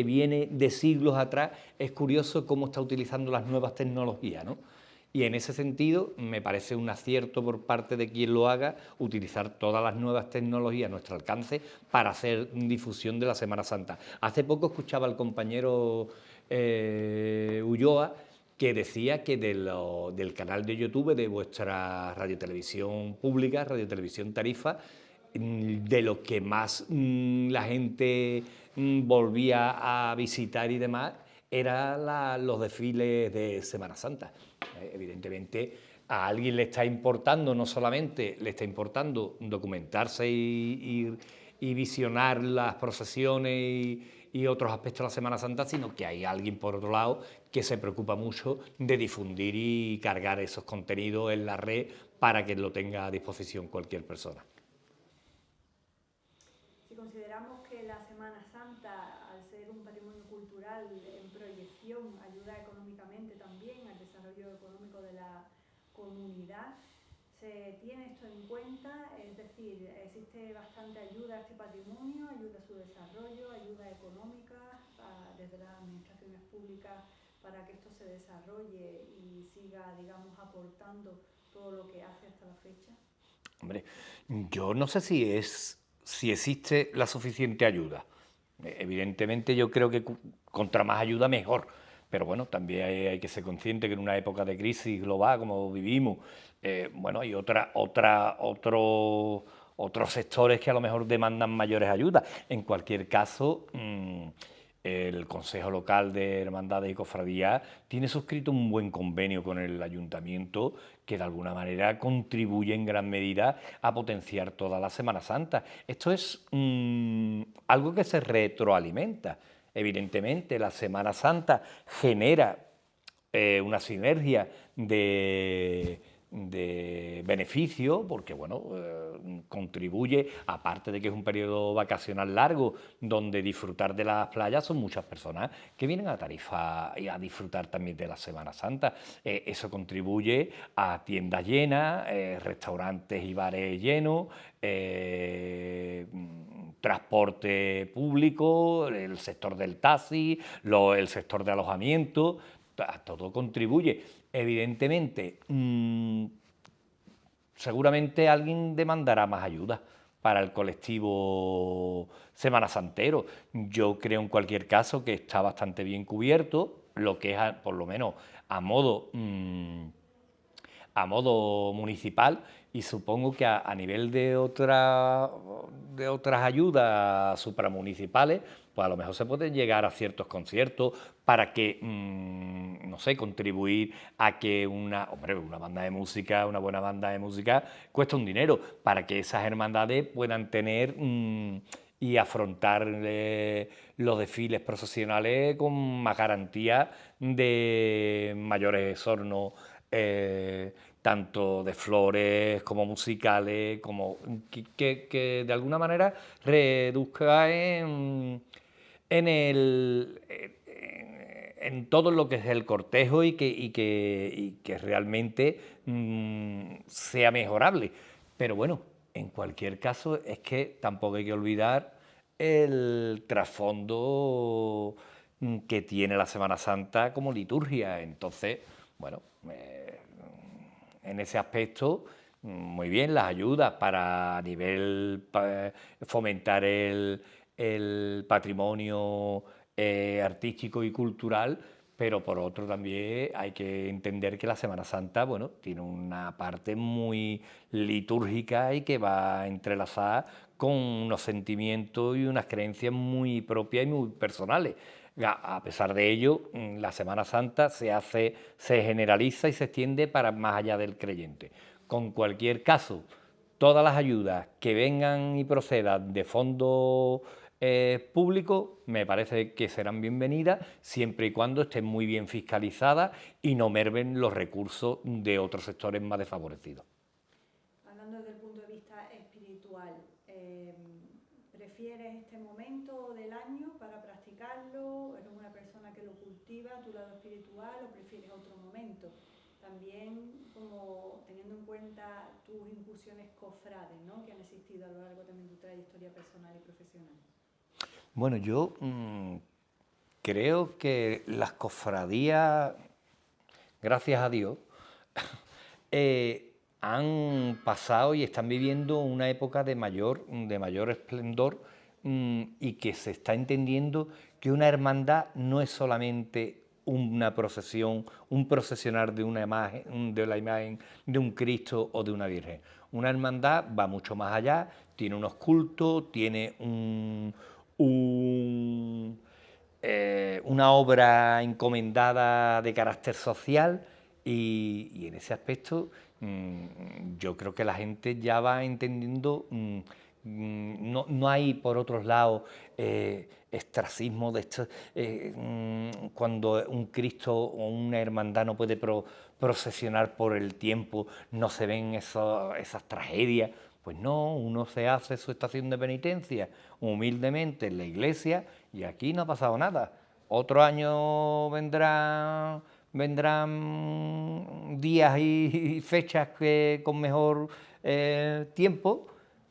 viene de siglos atrás, es curioso cómo está utilizando las nuevas tecnologías, ¿no? Y en ese sentido me parece un acierto por parte de quien lo haga utilizar todas las nuevas tecnologías a nuestro alcance para hacer difusión de la Semana Santa. Hace poco escuchaba al compañero Ulloa, que decía que del canal de YouTube de vuestra radiotelevisión pública, Radiotelevisión Tarifa, de lo que más la gente volvía a visitar y demás, eran los desfiles de Semana Santa. Evidentemente a alguien le está importando, no solamente le está importando documentarse y visionar las procesiones y otros aspectos de la Semana Santa, sino que hay alguien, por otro lado, que se preocupa mucho de difundir y cargar esos contenidos en la red para que lo tenga a disposición cualquier persona. Si consideramos que la Semana Santa, al ser un patrimonio cultural en proyección, ayuda económicamente también al desarrollo económico de la comunidad, ¿se tiene esto en cuenta? Es decir, ¿existe bastante ayuda a este patrimonio, ayuda a su desarrollo, ayuda económica desde las administraciones públicas para que esto se desarrolle y siga, digamos, aportando todo lo que hace hasta la fecha? Hombre, yo no sé si existe la suficiente ayuda. Evidentemente yo creo que contra más ayuda mejor, pero bueno, también hay que ser consciente que en una época de crisis global como vivimos, bueno, hay otros sectores que a lo mejor demandan mayores ayudas. En cualquier caso, el Consejo Local de Hermandades y Cofradías tiene suscrito un buen convenio con el Ayuntamiento que de alguna manera contribuye en gran medida a potenciar toda la Semana Santa. Esto es algo que se retroalimenta. Evidentemente, la Semana Santa genera una sinergia de beneficio, porque bueno, contribuye, aparte de que es un periodo vacacional largo, donde disfrutar de las playas son muchas personas que vienen a Tarifa y a disfrutar también de la Semana Santa. Eso contribuye a tiendas llenas, restaurantes y bares llenos, transporte público, el sector del taxi, el sector de alojamiento, todo contribuye. Evidentemente, seguramente alguien demandará más ayuda para el colectivo Semana Santero. Yo creo en cualquier caso que está bastante bien cubierto, lo que es por lo menos a modo municipal, y supongo que a nivel de otras ayudas supramunicipales, pues a lo mejor se pueden llegar a ciertos conciertos para que, no sé, contribuir a que una banda de música, una buena banda de música, cuesta un dinero, para que esas hermandades puedan tener y afrontar los desfiles procesionales con más garantía de mayores exornos, tanto de flores como musicales, como que de alguna manera reduzca en en todo lo que es el cortejo y que realmente sea mejorable. Pero bueno, en cualquier caso es que tampoco hay que olvidar el trasfondo que tiene la Semana Santa como liturgia. Entonces, bueno, en ese aspecto, muy bien las ayudas para a nivel fomentar el patrimonio artístico y cultural, pero por otro también hay que entender que la Semana Santa, bueno, tiene una parte muy litúrgica y que va entrelazada con unos sentimientos y unas creencias muy propias y muy personales. A pesar de ello, la Semana Santa se generaliza y se extiende para más allá del creyente. Con cualquier caso, todas las ayudas que vengan y procedan de fondos públicos me parece que serán bienvenidas siempre y cuando estén muy bien fiscalizadas y no mermen los recursos de otros sectores más desfavorecidos. Hablando desde el punto de vista espiritual, ¿prefieres este momento del año para practicarlo? ¿Eres una persona que lo cultiva, tu lado espiritual, o prefieres otro momento? También como teniendo en cuenta tus incursiones cofrades, ¿no?, que han existido a lo largo también de tu trayectoria personal y profesional. Bueno, yo creo que las cofradías, gracias a Dios, han pasado y están viviendo una época de mayor esplendor, y que se está entendiendo que una hermandad no es solamente una procesión, un procesionar de una imagen, de la imagen de un Cristo o de una Virgen. Una hermandad va mucho más allá, tiene unos cultos, tiene una obra encomendada de carácter social y en ese aspecto yo creo que la gente ya va entendiendo, no hay por otros lados extrasismo de esto, cuando un Cristo o una hermandad no puede procesionar por el tiempo, no se ven esas tragedias. Pues no, uno se hace su estación de penitencia humildemente en la iglesia y aquí no ha pasado nada. Otro año vendrán días y fechas con mejor tiempo,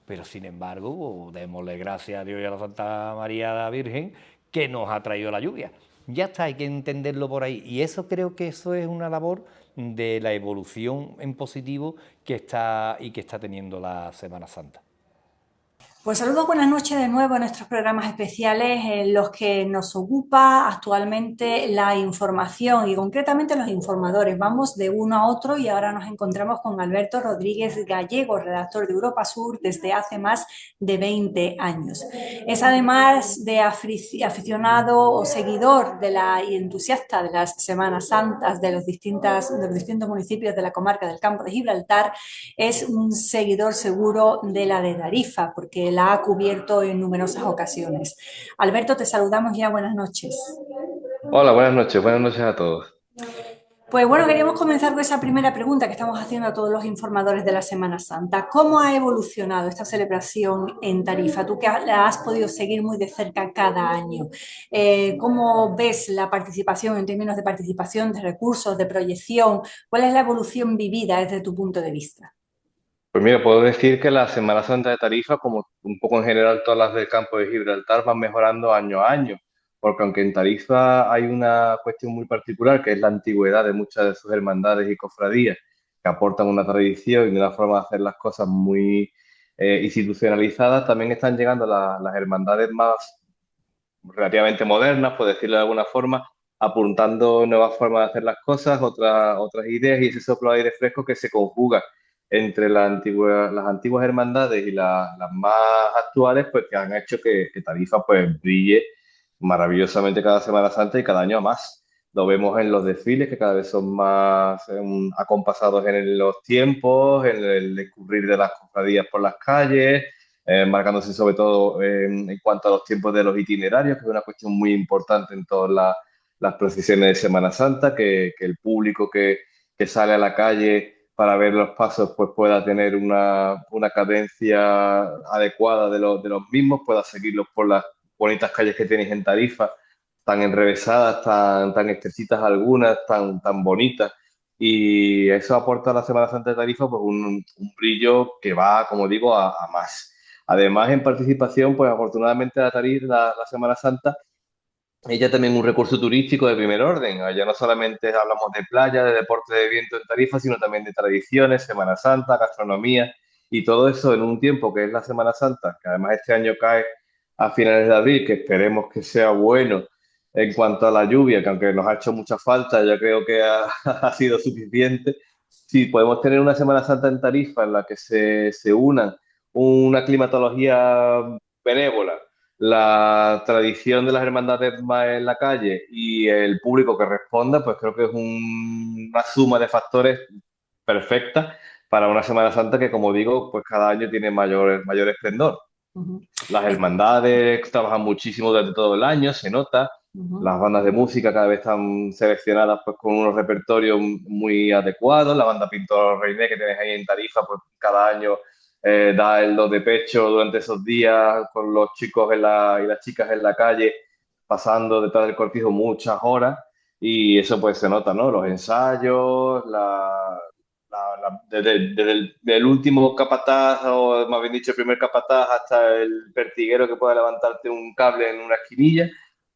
pero sin embargo, démosle gracias a Dios y a la Santa María la Virgen que nos ha traído la lluvia. Ya está, hay que entenderlo por ahí. Y eso creo que eso es una labor de la evolución en positivo que está teniendo la Semana Santa. Pues saludos, buenas noches de nuevo en nuestros programas especiales en los que nos ocupa actualmente la información y concretamente los informadores. Vamos de uno a otro y ahora nos encontramos con Alberto Rodríguez Gallego, redactor de Europa Sur desde hace más de 20 años. Es además de aficionado o seguidor y entusiasta de las Semanas Santas de los distintos municipios de la comarca del Campo de Gibraltar. Es un seguidor seguro de la de Tarifa porque la ha cubierto en numerosas ocasiones. Alberto, te saludamos ya, buenas noches. Hola, buenas noches a todos. Pues bueno, queríamos comenzar con esa primera pregunta que estamos haciendo a todos los informadores de la Semana Santa. ¿Cómo ha evolucionado esta celebración en Tarifa? Tú que la has podido seguir muy de cerca cada año. ¿Cómo ves la participación en términos de participación, de recursos, de proyección? ¿Cuál es la evolución vivida desde tu punto de vista? Pues mira, puedo decir que la Semana Santa de Tarifa, como un poco en general todas las del Campo de Gibraltar, van mejorando año a año, porque aunque en Tarifa hay una cuestión muy particular, que es la antigüedad de muchas de sus hermandades y cofradías, que aportan una tradición y una forma de hacer las cosas muy institucionalizadas, también están llegando las hermandades más relativamente modernas, por decirlo de alguna forma, apuntando nuevas formas de hacer las cosas, otras ideas y ese soplo de aire fresco que se conjuga entre las antiguas hermandades y las más actuales, pues que han hecho que Tarifa pues brille maravillosamente cada Semana Santa y cada año más. Lo vemos en los desfiles que cada vez son más acompasados en los tiempos, en el discurrir de las cofradías por las calles, marcándose sobre todo en cuanto a los tiempos de los itinerarios, que es una cuestión muy importante en todas las procesiones de Semana Santa, que el público que sale a la calle para ver los pasos pues pueda tener una cadencia adecuada de los mismos, pueda seguirlos por las bonitas calles que tenéis en Tarifa, tan enrevesadas, tan estrechas algunas, tan bonitas. Y eso aporta a la Semana Santa de Tarifa pues un brillo que va, como digo, a más. Además, en participación, pues afortunadamente la Semana Santa, ella también un recurso turístico de primer orden. Allá no solamente hablamos de playa, de deporte de viento en Tarifa, sino también de tradiciones, Semana Santa, gastronomía y todo eso en un tiempo que es la Semana Santa, que además este año cae a finales de abril, que esperemos que sea bueno en cuanto a la lluvia, que aunque nos ha hecho mucha falta, yo creo que ha sido suficiente. Si podemos tener una Semana Santa en Tarifa en la que se unan una climatología benévola, la tradición de las hermandades más en la calle y el público que responda, pues creo que es una suma de factores perfecta para una Semana Santa que, como digo, pues cada año tiene mayor esplendor. Ujú. Las hermandades trabajan muchísimo durante todo el año, se nota. Ujú. Las bandas de música cada vez están seleccionadas pues con unos repertorios muy adecuados. La banda Pintor Reiné que tenéis ahí en Tarifa, pues cada año da el do de pecho durante esos días con los chicos y las chicas en la calle, pasando detrás del cortijo muchas horas. Y eso pues se nota, ¿no? Los ensayos, desde el último capataz, o más bien dicho, el primer capataz, hasta el pertiguero que pueda levantarte un cable en una esquinilla,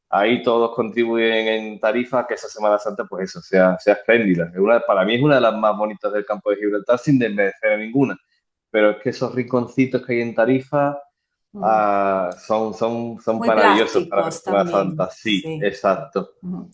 ahí todos contribuyen en Tarifa a que esa Semana Santa, pues eso, sea espléndida. Para mí es una de las más bonitas del campo de Gibraltar, sin desmerecer a ninguna. Pero es que esos rinconcitos que hay en Tarifa Ujú. son Muy maravillosos para la plásticos Semana también, Santa. Sí, sí. exacto. Ujú.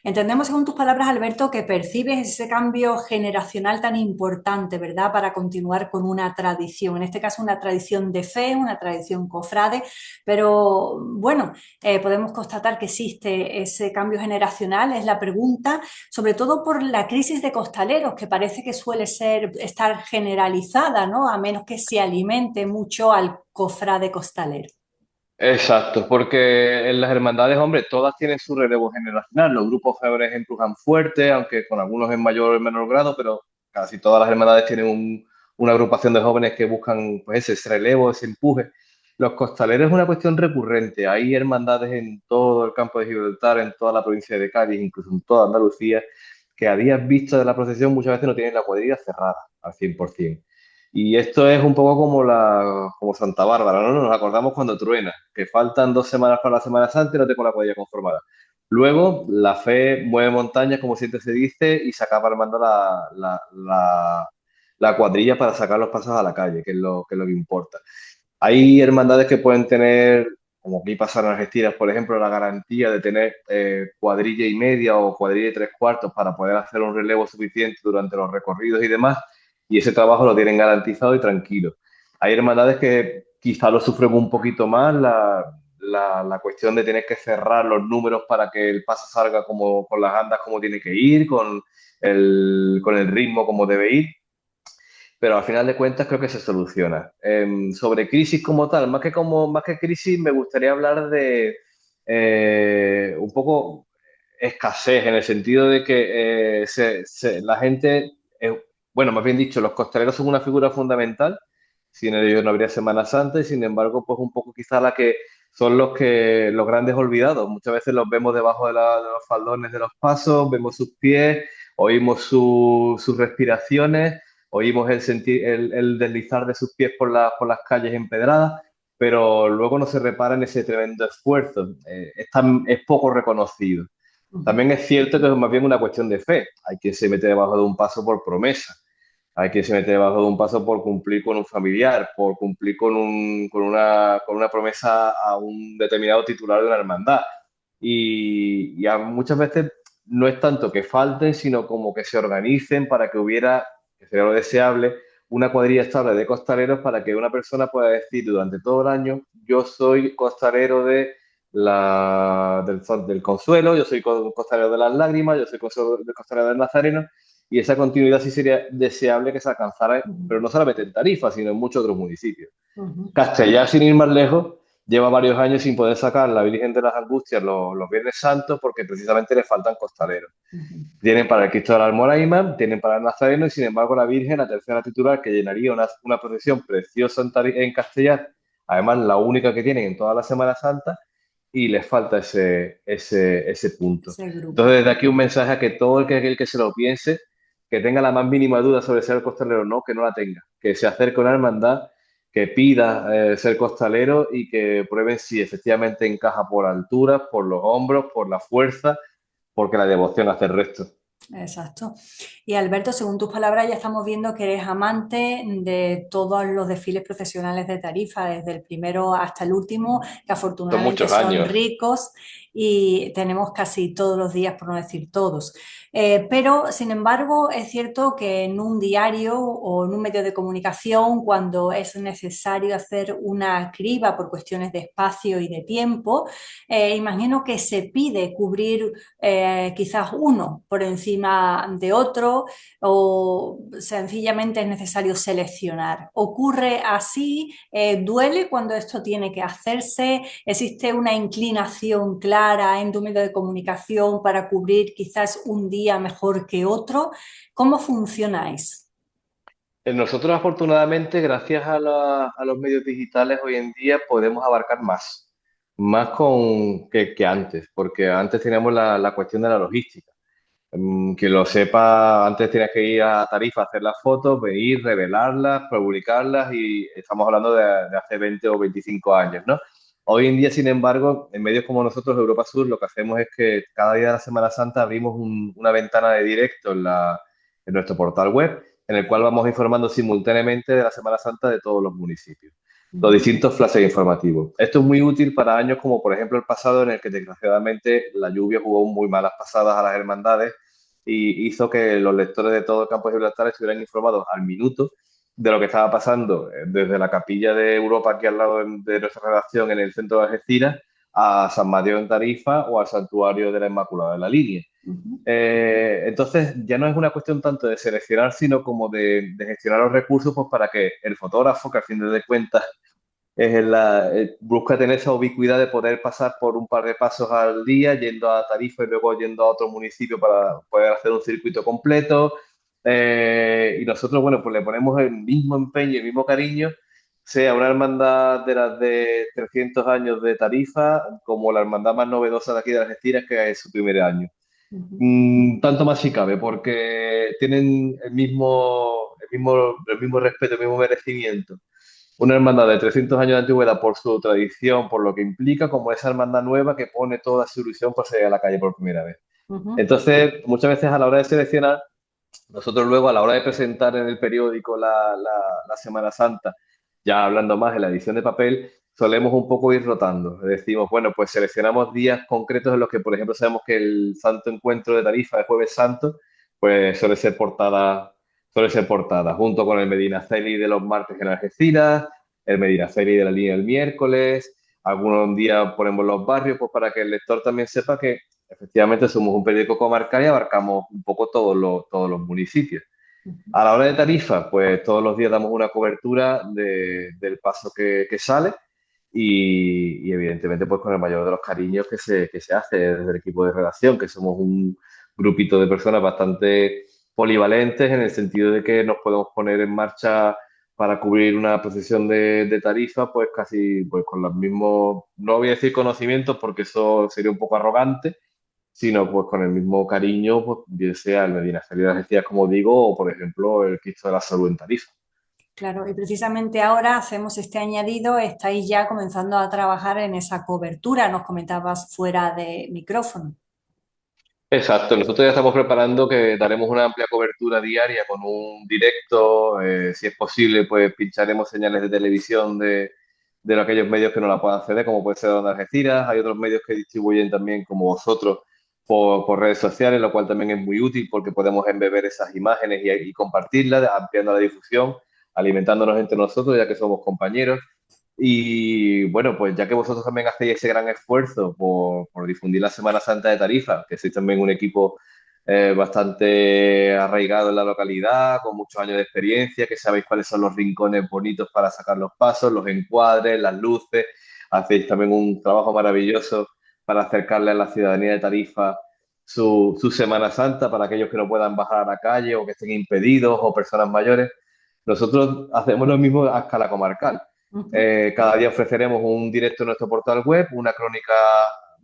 Entendemos, según tus palabras, Alberto, que percibes ese cambio generacional tan importante, ¿verdad?, para continuar con una tradición, en este caso una tradición de fe, una tradición cofrade, pero bueno, podemos constatar que existe ese cambio generacional, es la pregunta, sobre todo por la crisis de costaleros, que parece que suele estar generalizada, ¿no?, a menos que se alimente mucho al cofrade costalero. Exacto, porque en las hermandades, hombre, todas tienen su relevo generacional. Los grupos jóvenes empujan fuerte, aunque con algunos en mayor o menor grado, pero casi todas las hermandades tienen una agrupación de jóvenes que buscan pues, ese relevo, ese empuje. Los costaleros es una cuestión recurrente. Hay hermandades en todo el campo de Gibraltar, en toda la provincia de Cádiz, incluso en toda Andalucía, que a días vistos de la procesión muchas veces no tienen la cuadrilla cerrada al 100%. Y esto es un poco como Santa Bárbara, ¿no? Nos acordamos cuando truena, que faltan 2 semanas para la Semana Santa y no tengo la cuadrilla conformada. Luego, la fe mueve montañas, como siempre se dice, y se acaba armando la cuadrilla para sacar los pasos a la calle, que es lo que importa. Hay hermandades que pueden tener, como aquí pasaron las estiras, por ejemplo, la garantía de tener cuadrilla y media o cuadrilla y 3/4 para poder hacer un relevo suficiente durante los recorridos y demás, y ese trabajo lo tienen garantizado y tranquilo. Hay hermandades que quizá lo sufren un poquito más, la cuestión de tener que cerrar los números para que el paso salga como, con las andas como tiene que ir, con el ritmo como debe ir, pero al final de cuentas creo que se soluciona. Sobre crisis como tal, más que crisis, me gustaría hablar de un poco escasez, en el sentido de que la gente, bueno, más bien dicho, los costaleros son una figura fundamental, sin ellos no habría Semana Santa y sin embargo, pues un poco quizá la que son los grandes olvidados. Muchas veces los vemos debajo de los faldones de los pasos, vemos sus pies, oímos sus respiraciones, oímos el deslizar de sus pies por las calles empedradas, pero luego no se repara en ese tremendo esfuerzo. Es poco reconocido. Ujú. También es cierto que es más bien una cuestión de fe. Hay quien se mete debajo de un paso por promesa. Hay quien se mete debajo de un paso por cumplir con un familiar, por cumplir con una promesa a un determinado titular de una hermandad. Y muchas veces no es tanto que falten, sino como que se organicen para que hubiera, que sería lo deseable, una cuadrilla estable de costaleros para que una persona pueda decir durante todo el año: yo soy costalero del Consuelo, yo soy costalero de las Lágrimas, yo soy costalero del Nazareno, y esa continuidad sí sería deseable que se alcanzara, pero no solamente en Tarifa, sino en muchos otros municipios. Ujú. Castellar, sin ir más lejos, lleva varios años sin poder sacar la Virgen de las Angustias los Viernes Santos porque precisamente le faltan costaleros. Ujú. Tienen para el Cristo de la Almoraima, tienen para el Nazareno y sin embargo la Virgen, la tercera titular, que llenaría una procesión preciosa en Castellar, además la única que tienen en toda la Semana Santa, y les falta ese punto. Ese grupo. Entonces, desde aquí un mensaje a que todo aquel que se lo piense, que tenga la más mínima duda sobre ser costalero o no, que no la tenga, que se acerque a una hermandad, que pida ser costalero y que prueben si efectivamente encaja por altura, por los hombros, por la fuerza, porque la devoción hace el resto. Exacto. Y Alberto, según tus palabras, ya estamos viendo que eres amante de todos los desfiles procesionales de Tarifa, desde el primero hasta el último, que Son afortunadamente muchos son años. ricos y tenemos casi todos los días, por no decir todos. Pero, sin embargo, es cierto que en un diario o en un medio de comunicación, cuando es necesario hacer una criba por cuestiones de espacio y de tiempo, imagino que se pide cubrir quizás uno por encima de otro o sencillamente es necesario seleccionar. ¿Ocurre así? ¿Duele cuando esto tiene que hacerse? ¿Existe una inclinación clara en tu medio de comunicación para cubrir quizás un día mejor que otro? ¿Cómo funcionáis? Nosotros, afortunadamente, gracias a los medios digitales, hoy en día podemos abarcar más que antes, porque antes teníamos la cuestión de la logística. Que lo sepa, antes tenías que ir a Tarifa a hacer las fotos, venir, revelarlas, publicarlas y estamos hablando de hace 20 o 25 años, ¿no? Hoy en día, sin embargo, en medios como nosotros, Europa Sur, lo que hacemos es que cada día de la Semana Santa abrimos una ventana de directo en nuestro portal web, en el cual vamos informando simultáneamente de la Semana Santa de todos los municipios, los distintos flashes informativos. Esto es muy útil para años como, por ejemplo, el pasado, en el que desgraciadamente la lluvia jugó muy malas pasadas a las hermandades y hizo que los lectores de todo el campo de Gibraltar estuvieran informados al minuto de lo que estaba pasando desde la capilla de Europa, aquí al lado de nuestra redacción, en el centro de Algeciras, a San Mateo en Tarifa o al Santuario de la Inmaculada de la Línea. Entonces, ya no es una cuestión tanto de seleccionar, sino como de gestionar los recursos, pues, para que el fotógrafo, que al fin de cuentas busca tener esa ubicuidad de poder pasar por un par de pasos al día, yendo a Tarifa y luego yendo a otro municipio para poder hacer un circuito completo. Y nosotros, bueno, pues le ponemos el mismo empeño y el mismo cariño, sea una hermandad de las de 300 años de Tarifa, como la hermandad más novedosa de aquí de Algeciras, que es su primer año. Tanto más si cabe, porque tienen el mismo respeto, el mismo merecimiento. Una hermandad de 300 años de antigüedad por su tradición, por lo que implica, como esa hermandad nueva que pone toda su ilusión por salir a la calle por primera vez. Entonces, muchas veces a la hora de seleccionar, nosotros luego a la hora de presentar en el periódico la Semana Santa, ya hablando más en la edición de papel, solemos un poco ir rotando. Decimos, bueno, pues seleccionamos días concretos en los que, por ejemplo, sabemos que el Santo Encuentro de Tarifa, el Jueves Santo, pues suele ser portada, junto con el Medina Celi de los martes en Algeciras, el Medina Celi de la Línea el miércoles. Algunos días ponemos los barrios, pues para que el lector también sepa que efectivamente somos un periódico comarcal y abarcamos un poco todos los municipios. A la hora de Tarifa, pues todos los días damos una cobertura del paso que sale y evidentemente pues con el mayor de los cariños que se hace desde el equipo de redacción, que somos un grupito de personas bastante polivalentes en el sentido de que nos podemos poner en marcha para cubrir una procesión de Tarifa, pues casi pues con los mismos, no voy a decir conocimientos porque eso sería un poco arrogante, sino pues con el mismo cariño, pues bien sea el Medina Celi de Algeciras, como digo, o por ejemplo el Cristo de la Salud en Tarifa. Claro, y precisamente ahora hacemos este añadido, estáis ya comenzando a trabajar en esa cobertura, nos comentabas fuera de micrófono. Exacto, nosotros ya estamos preparando que daremos una amplia cobertura diaria con un directo, si es posible, pues pincharemos señales de televisión de aquellos medios que no la puedan acceder, como puede ser Onda Algeciras. Hay otros medios que distribuyen también, como vosotros, por redes sociales, lo cual también es muy útil porque podemos embeber esas imágenes y compartirlas, ampliando la difusión, alimentándonos entre nosotros, ya que somos compañeros. Y bueno, pues ya que vosotros también hacéis ese gran esfuerzo por difundir la Semana Santa de Tarifa, que sois también un equipo bastante arraigado en la localidad, con muchos años de experiencia, que sabéis cuáles son los rincones bonitos para sacar los pasos, los encuadres, las luces, hacéis también un trabajo maravilloso para acercarle a la ciudadanía de Tarifa su Semana Santa para aquellos que no puedan bajar a la calle o que estén impedidos o personas mayores. Nosotros hacemos lo mismo a escala comarcal. Cada día ofreceremos un directo en nuestro portal web, una crónica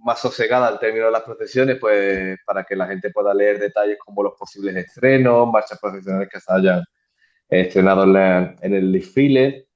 más sosegada al término de las procesiones, pues para que la gente pueda leer detalles como los posibles estrenos, marchas procesionales que se hayan estrenado en el desfile.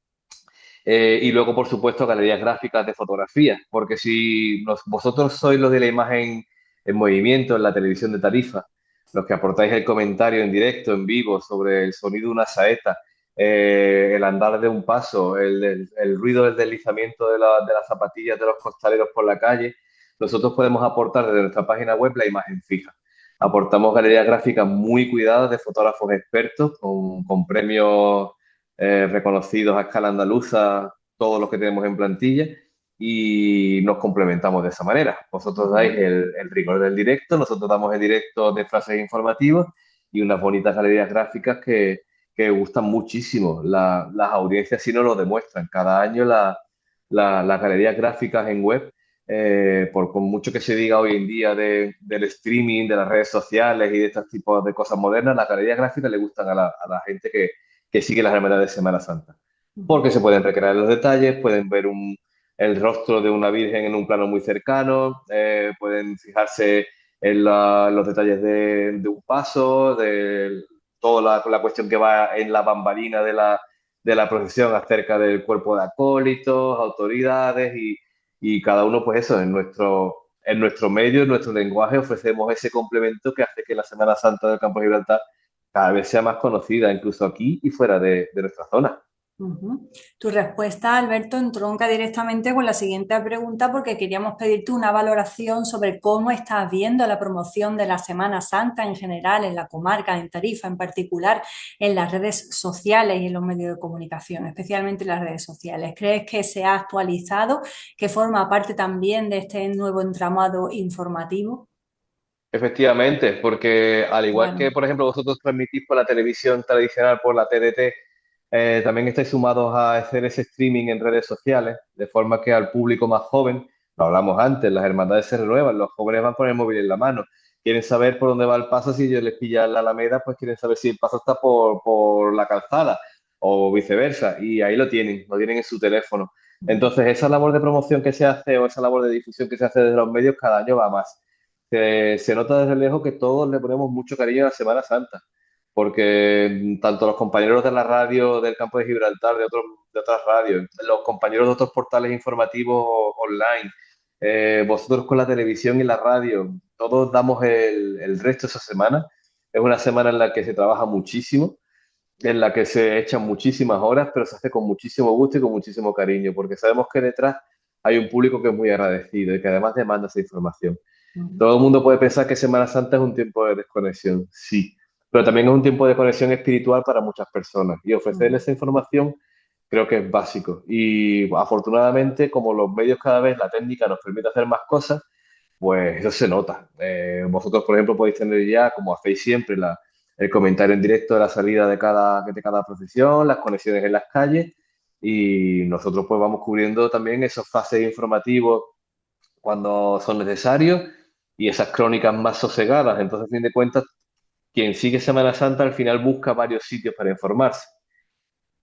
Y luego, por supuesto, galerías gráficas de fotografías, porque si vosotros sois los de la imagen en movimiento en la televisión de Tarifa, los que aportáis el comentario en directo, en vivo, sobre el sonido de una saeta, el andar de un paso, el ruido del deslizamiento de las zapatillas de los costaleros por la calle, nosotros podemos aportar desde nuestra página web la imagen fija. Aportamos galerías gráficas muy cuidadas de fotógrafos expertos con premios reconocidos a escala andaluza, todos los que tenemos en plantilla, y nos complementamos de esa manera. Vosotros dais el rigor del directo, nosotros damos el directo de frases informativos y unas bonitas galerías gráficas que gustan muchísimo. Las audiencias sí nos lo demuestran. Cada año las galerías gráficas en web, con mucho que se diga hoy en día del streaming, de las redes sociales y de estos tipos de cosas modernas, las galerías gráficas le gustan a la gente que sigue las hermandades de Semana Santa. Porque se pueden recrear los detalles, pueden ver el rostro de una virgen en un plano muy cercano, pueden fijarse en los detalles de un paso, de toda la cuestión que va en la bambalina de la procesión acerca del cuerpo de acólitos, autoridades y cada uno, pues eso, en nuestro medio, en nuestro lenguaje, ofrecemos ese complemento que hace que la Semana Santa del Campo de Gibraltar cada vez sea más conocida, incluso aquí y fuera de nuestra zona. Tu respuesta, Alberto, entronca directamente con la siguiente pregunta porque queríamos pedirte una valoración sobre cómo estás viendo la promoción de la Semana Santa en general, en la comarca, en Tarifa en particular, en las redes sociales y en los medios de comunicación, especialmente en las redes sociales. ¿Crees que se ha actualizado, que forma parte también de este nuevo entramado informativo? Efectivamente, porque al igual Claro. que, por ejemplo, vosotros transmitís por la televisión tradicional, por la TDT, también estáis sumados a hacer ese streaming en redes sociales, de forma que al público más joven, lo hablamos antes, las hermandades se renuevan, los jóvenes van con el móvil en la mano, quieren saber por dónde va el paso, si yo les pilla la Alameda, pues quieren saber si el paso está por la calzada o viceversa, y ahí lo tienen en su teléfono. Entonces, esa labor de promoción que se hace o esa labor de difusión que se hace desde los medios cada año va más. Se nota desde lejos que todos le ponemos mucho cariño a la Semana Santa, porque tanto los compañeros de la radio del Campo de Gibraltar, de otras radios, los compañeros de otros portales informativos online, vosotros con la televisión y la radio, todos damos el resto esa semana. Es una semana en la que se trabaja muchísimo, en la que se echan muchísimas horas, pero se hace con muchísimo gusto y con muchísimo cariño, porque sabemos que detrás hay un público que es muy agradecido y que además demanda esa información. Todo el mundo puede pensar que Semana Santa es un tiempo de desconexión, sí, pero también es un tiempo de conexión espiritual para muchas personas y ofrecerles esa información creo que es básico. Y afortunadamente, como los medios cada vez, la técnica nos permite hacer más cosas, pues eso se nota. Vosotros, por ejemplo, podéis tener ya, como hacéis siempre, el comentario en directo de la salida de cada procesión, las conexiones en las calles y nosotros pues vamos cubriendo también esos fases informativos cuando son necesarios y esas crónicas más sosegadas. Entonces, a fin de cuentas, quien sigue Semana Santa al final busca varios sitios para informarse.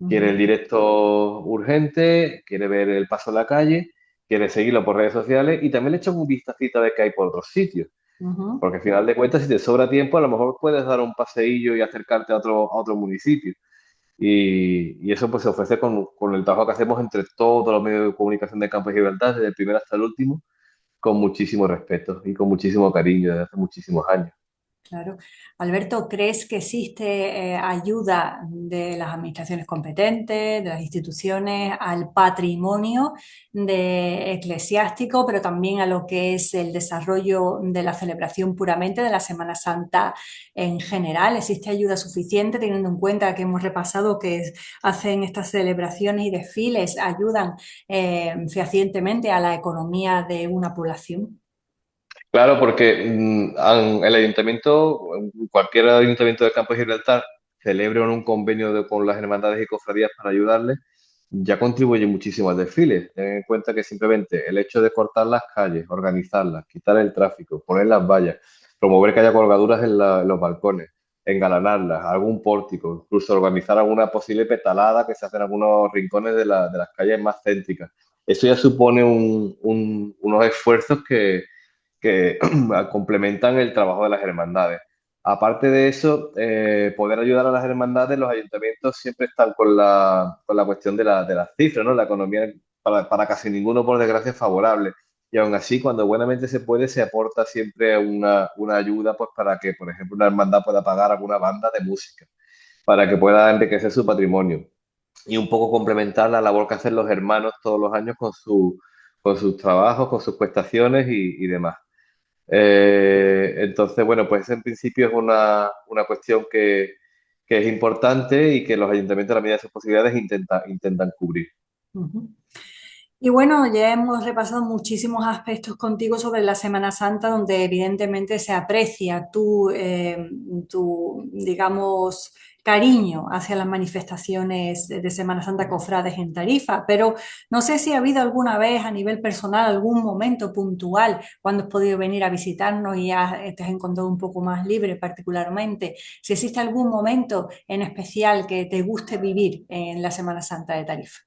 Quiere el directo urgente, quiere ver el paso en la calle, quiere seguirlo por redes sociales y también le echa un vistacito a ver qué hay por otros sitios. Porque al final de cuentas, si te sobra tiempo, a lo mejor puedes dar un paseillo y acercarte a otro municipio. Y eso pues se ofrece con el trabajo que hacemos entre todos los medios de comunicación de Campo de Gibraltar, desde el primero hasta el último, con muchísimo respeto y con muchísimo cariño desde hace muchísimos años. Claro. Alberto, ¿crees que existe ayuda de las administraciones competentes, de las instituciones, al patrimonio eclesiástico, pero también a lo que es el desarrollo de la celebración puramente de la Semana Santa en general? ¿Existe ayuda suficiente teniendo en cuenta que hemos repasado que hacen estas celebraciones y desfiles, ayudan fehacientemente a la economía de una población? Claro, porque el ayuntamiento, cualquier ayuntamiento del Campo de Gibraltar, celebre o no un convenio con las hermandades y cofradías para ayudarles, ya contribuye muchísimo al desfile. Ten en cuenta que simplemente el hecho de cortar las calles, organizarlas, quitar el tráfico, poner las vallas, promover que haya colgaduras en los balcones, engalanarlas, algún pórtico, incluso organizar alguna posible petalada que se hace en algunos rincones de las calles más céntricas. Eso ya supone unos esfuerzos que complementan el trabajo de las hermandades. Aparte de eso, poder ayudar a las hermandades, los ayuntamientos siempre están con la cuestión de las cifras, ¿no? La economía para casi ninguno, por desgracia, es favorable. Y aún así, cuando buenamente se puede, se aporta siempre una ayuda pues, para que, por ejemplo, una hermandad pueda pagar alguna banda de música, para que pueda enriquecer su patrimonio y un poco complementar la labor que hacen los hermanos todos los años con sus trabajos, con sus prestaciones y demás. Entonces, bueno, pues en principio es una cuestión que es importante y que los ayuntamientos, a la medida de sus posibilidades, intentan cubrir. Ujú. Y bueno, ya hemos repasado muchísimos aspectos contigo sobre la Semana Santa, donde evidentemente se aprecia tu, digamos, cariño hacia las manifestaciones de Semana Santa cofrades en Tarifa, pero no sé si ha habido alguna vez a nivel personal algún momento puntual cuando has podido venir a visitarnos y te has encontrado un poco más libre particularmente, si existe algún momento en especial que te guste vivir en la Semana Santa de Tarifa.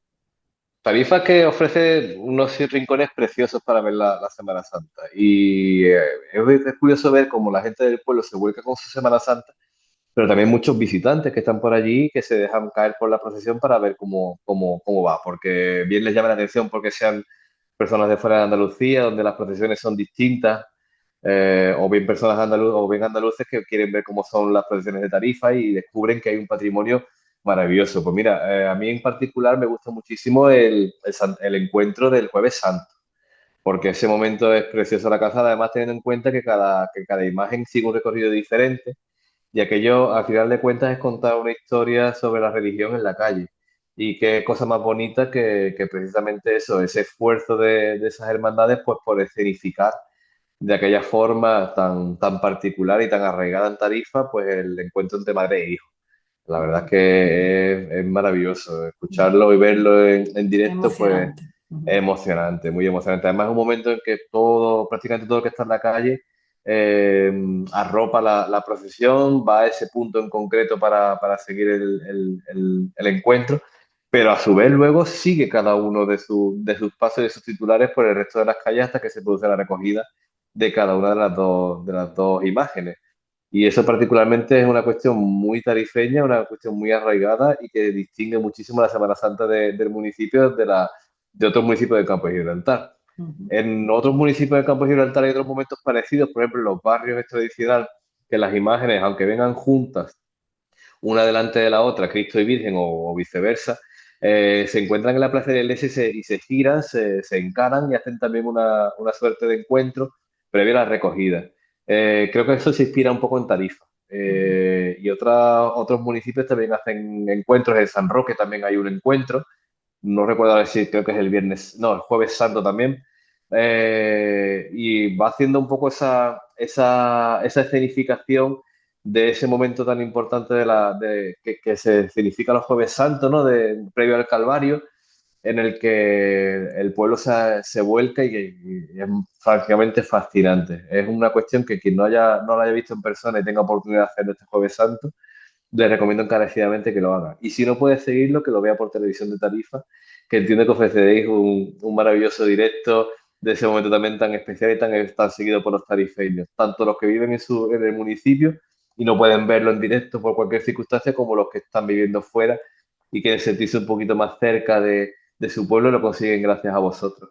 Tarifa que ofrece unos rincones preciosos para ver la Semana Santa. Y es curioso ver cómo la gente del pueblo se vuelca con su Semana Santa, pero también muchos visitantes que están por allí que se dejan caer por la procesión para ver cómo va, porque bien les llama la atención porque sean personas de fuera de Andalucía, donde las procesiones son distintas, o bien personas o bien andaluces que quieren ver cómo son las procesiones de Tarifa y descubren que hay un patrimonio maravilloso. Pues mira, a mí en particular me gusta muchísimo el encuentro del Jueves Santo, porque ese momento es precioso la calzada, además teniendo en cuenta que cada imagen sigue un recorrido diferente y aquello, al final de cuentas, es contar una historia sobre la religión en la calle. Y qué cosa más bonita que precisamente eso, ese esfuerzo de esas hermandades, pues por escenificar de aquella forma tan particular y tan arraigada en Tarifa, pues el encuentro entre madre e hijo. La verdad es que es maravilloso. Escucharlo y verlo en directo, pues Emocionante. es emocionante, muy emocionante. Además, es un momento en que prácticamente todo lo que está en la calle, eh, arropa la procesión, va a ese punto en concreto para seguir el encuentro, pero a su vez luego sigue cada uno de sus pasos y de sus titulares por el resto de las calles hasta que se produce la recogida de cada una de las dos imágenes. Y eso particularmente es una cuestión muy tarifeña, una cuestión muy arraigada y que distingue muchísimo la Semana Santa del municipio de otros municipios del Campo de Gibraltar. Ujú. En otros municipios del Campo de Gibraltar hay otros momentos parecidos, por ejemplo, en los barrios es tradicional que las imágenes, aunque vengan juntas, una delante de la otra, Cristo y Virgen o viceversa, se encuentran en la Plaza de la Iglesia y se giran, se encaran y hacen también una suerte de encuentro previo a la recogida. Creo que eso se inspira un poco en Tarifa. Y otros municipios también hacen encuentros. En San Roque también hay un encuentro. No recuerdo si creo que es el viernes, no, el Jueves Santo también. Y va haciendo un poco esa escenificación de ese momento tan importante que se significa los Jueves Santos, ¿no? Previo al Calvario, en el que el pueblo se vuelca y es francamente fascinante. Es una cuestión que quien no lo haya visto en persona y tenga oportunidad de hacerlo este Jueves Santo, le recomiendo encarecidamente que lo haga. Y si no puede seguirlo, que lo vea por televisión de Tarifa, que entiendo que ofreceréis un maravilloso directo de ese momento también tan especial y tan seguido por los tarifeños, tanto los que viven en el municipio y no pueden verlo en directo por cualquier circunstancia, como los que están viviendo fuera y quieren sentirse un poquito más cerca de su pueblo, lo consiguen gracias a vosotros.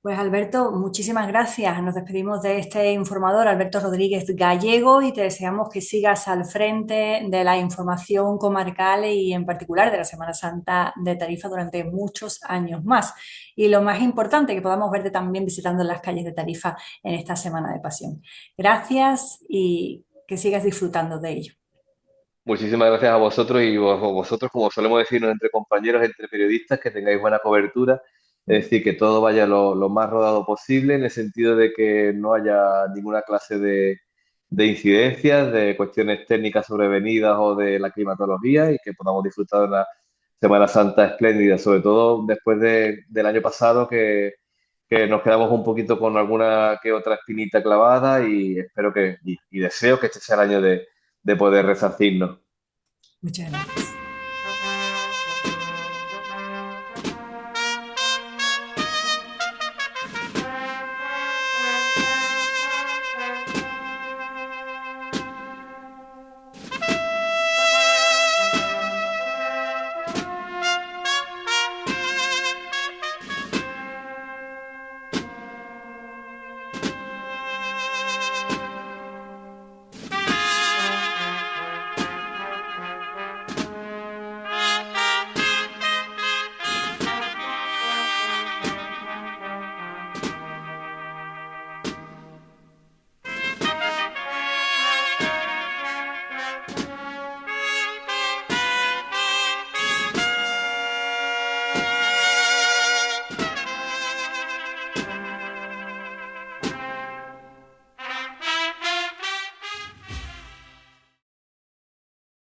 Pues Alberto, muchísimas gracias. Nos despedimos de este informador, Alberto Rodríguez Gallego, y te deseamos que sigas al frente de la información comarcal y en particular de la Semana Santa de Tarifa durante muchos años más. Y lo más importante, que podamos verte también visitando las calles de Tarifa en esta Semana de Pasión. Gracias y que sigas disfrutando de ello. Muchísimas gracias a vosotros y vosotros, como solemos decirnos entre compañeros, entre periodistas, que tengáis buena cobertura, es decir, que todo vaya lo más rodado posible en el sentido de que no haya ninguna clase de incidencias, de cuestiones técnicas sobrevenidas o de la climatología y que podamos disfrutar de una Semana Santa espléndida, sobre todo después del año pasado que nos quedamos un poquito con alguna que otra espinita clavada y espero y deseo que este sea el año de poder resarcirnos. Muchas gracias.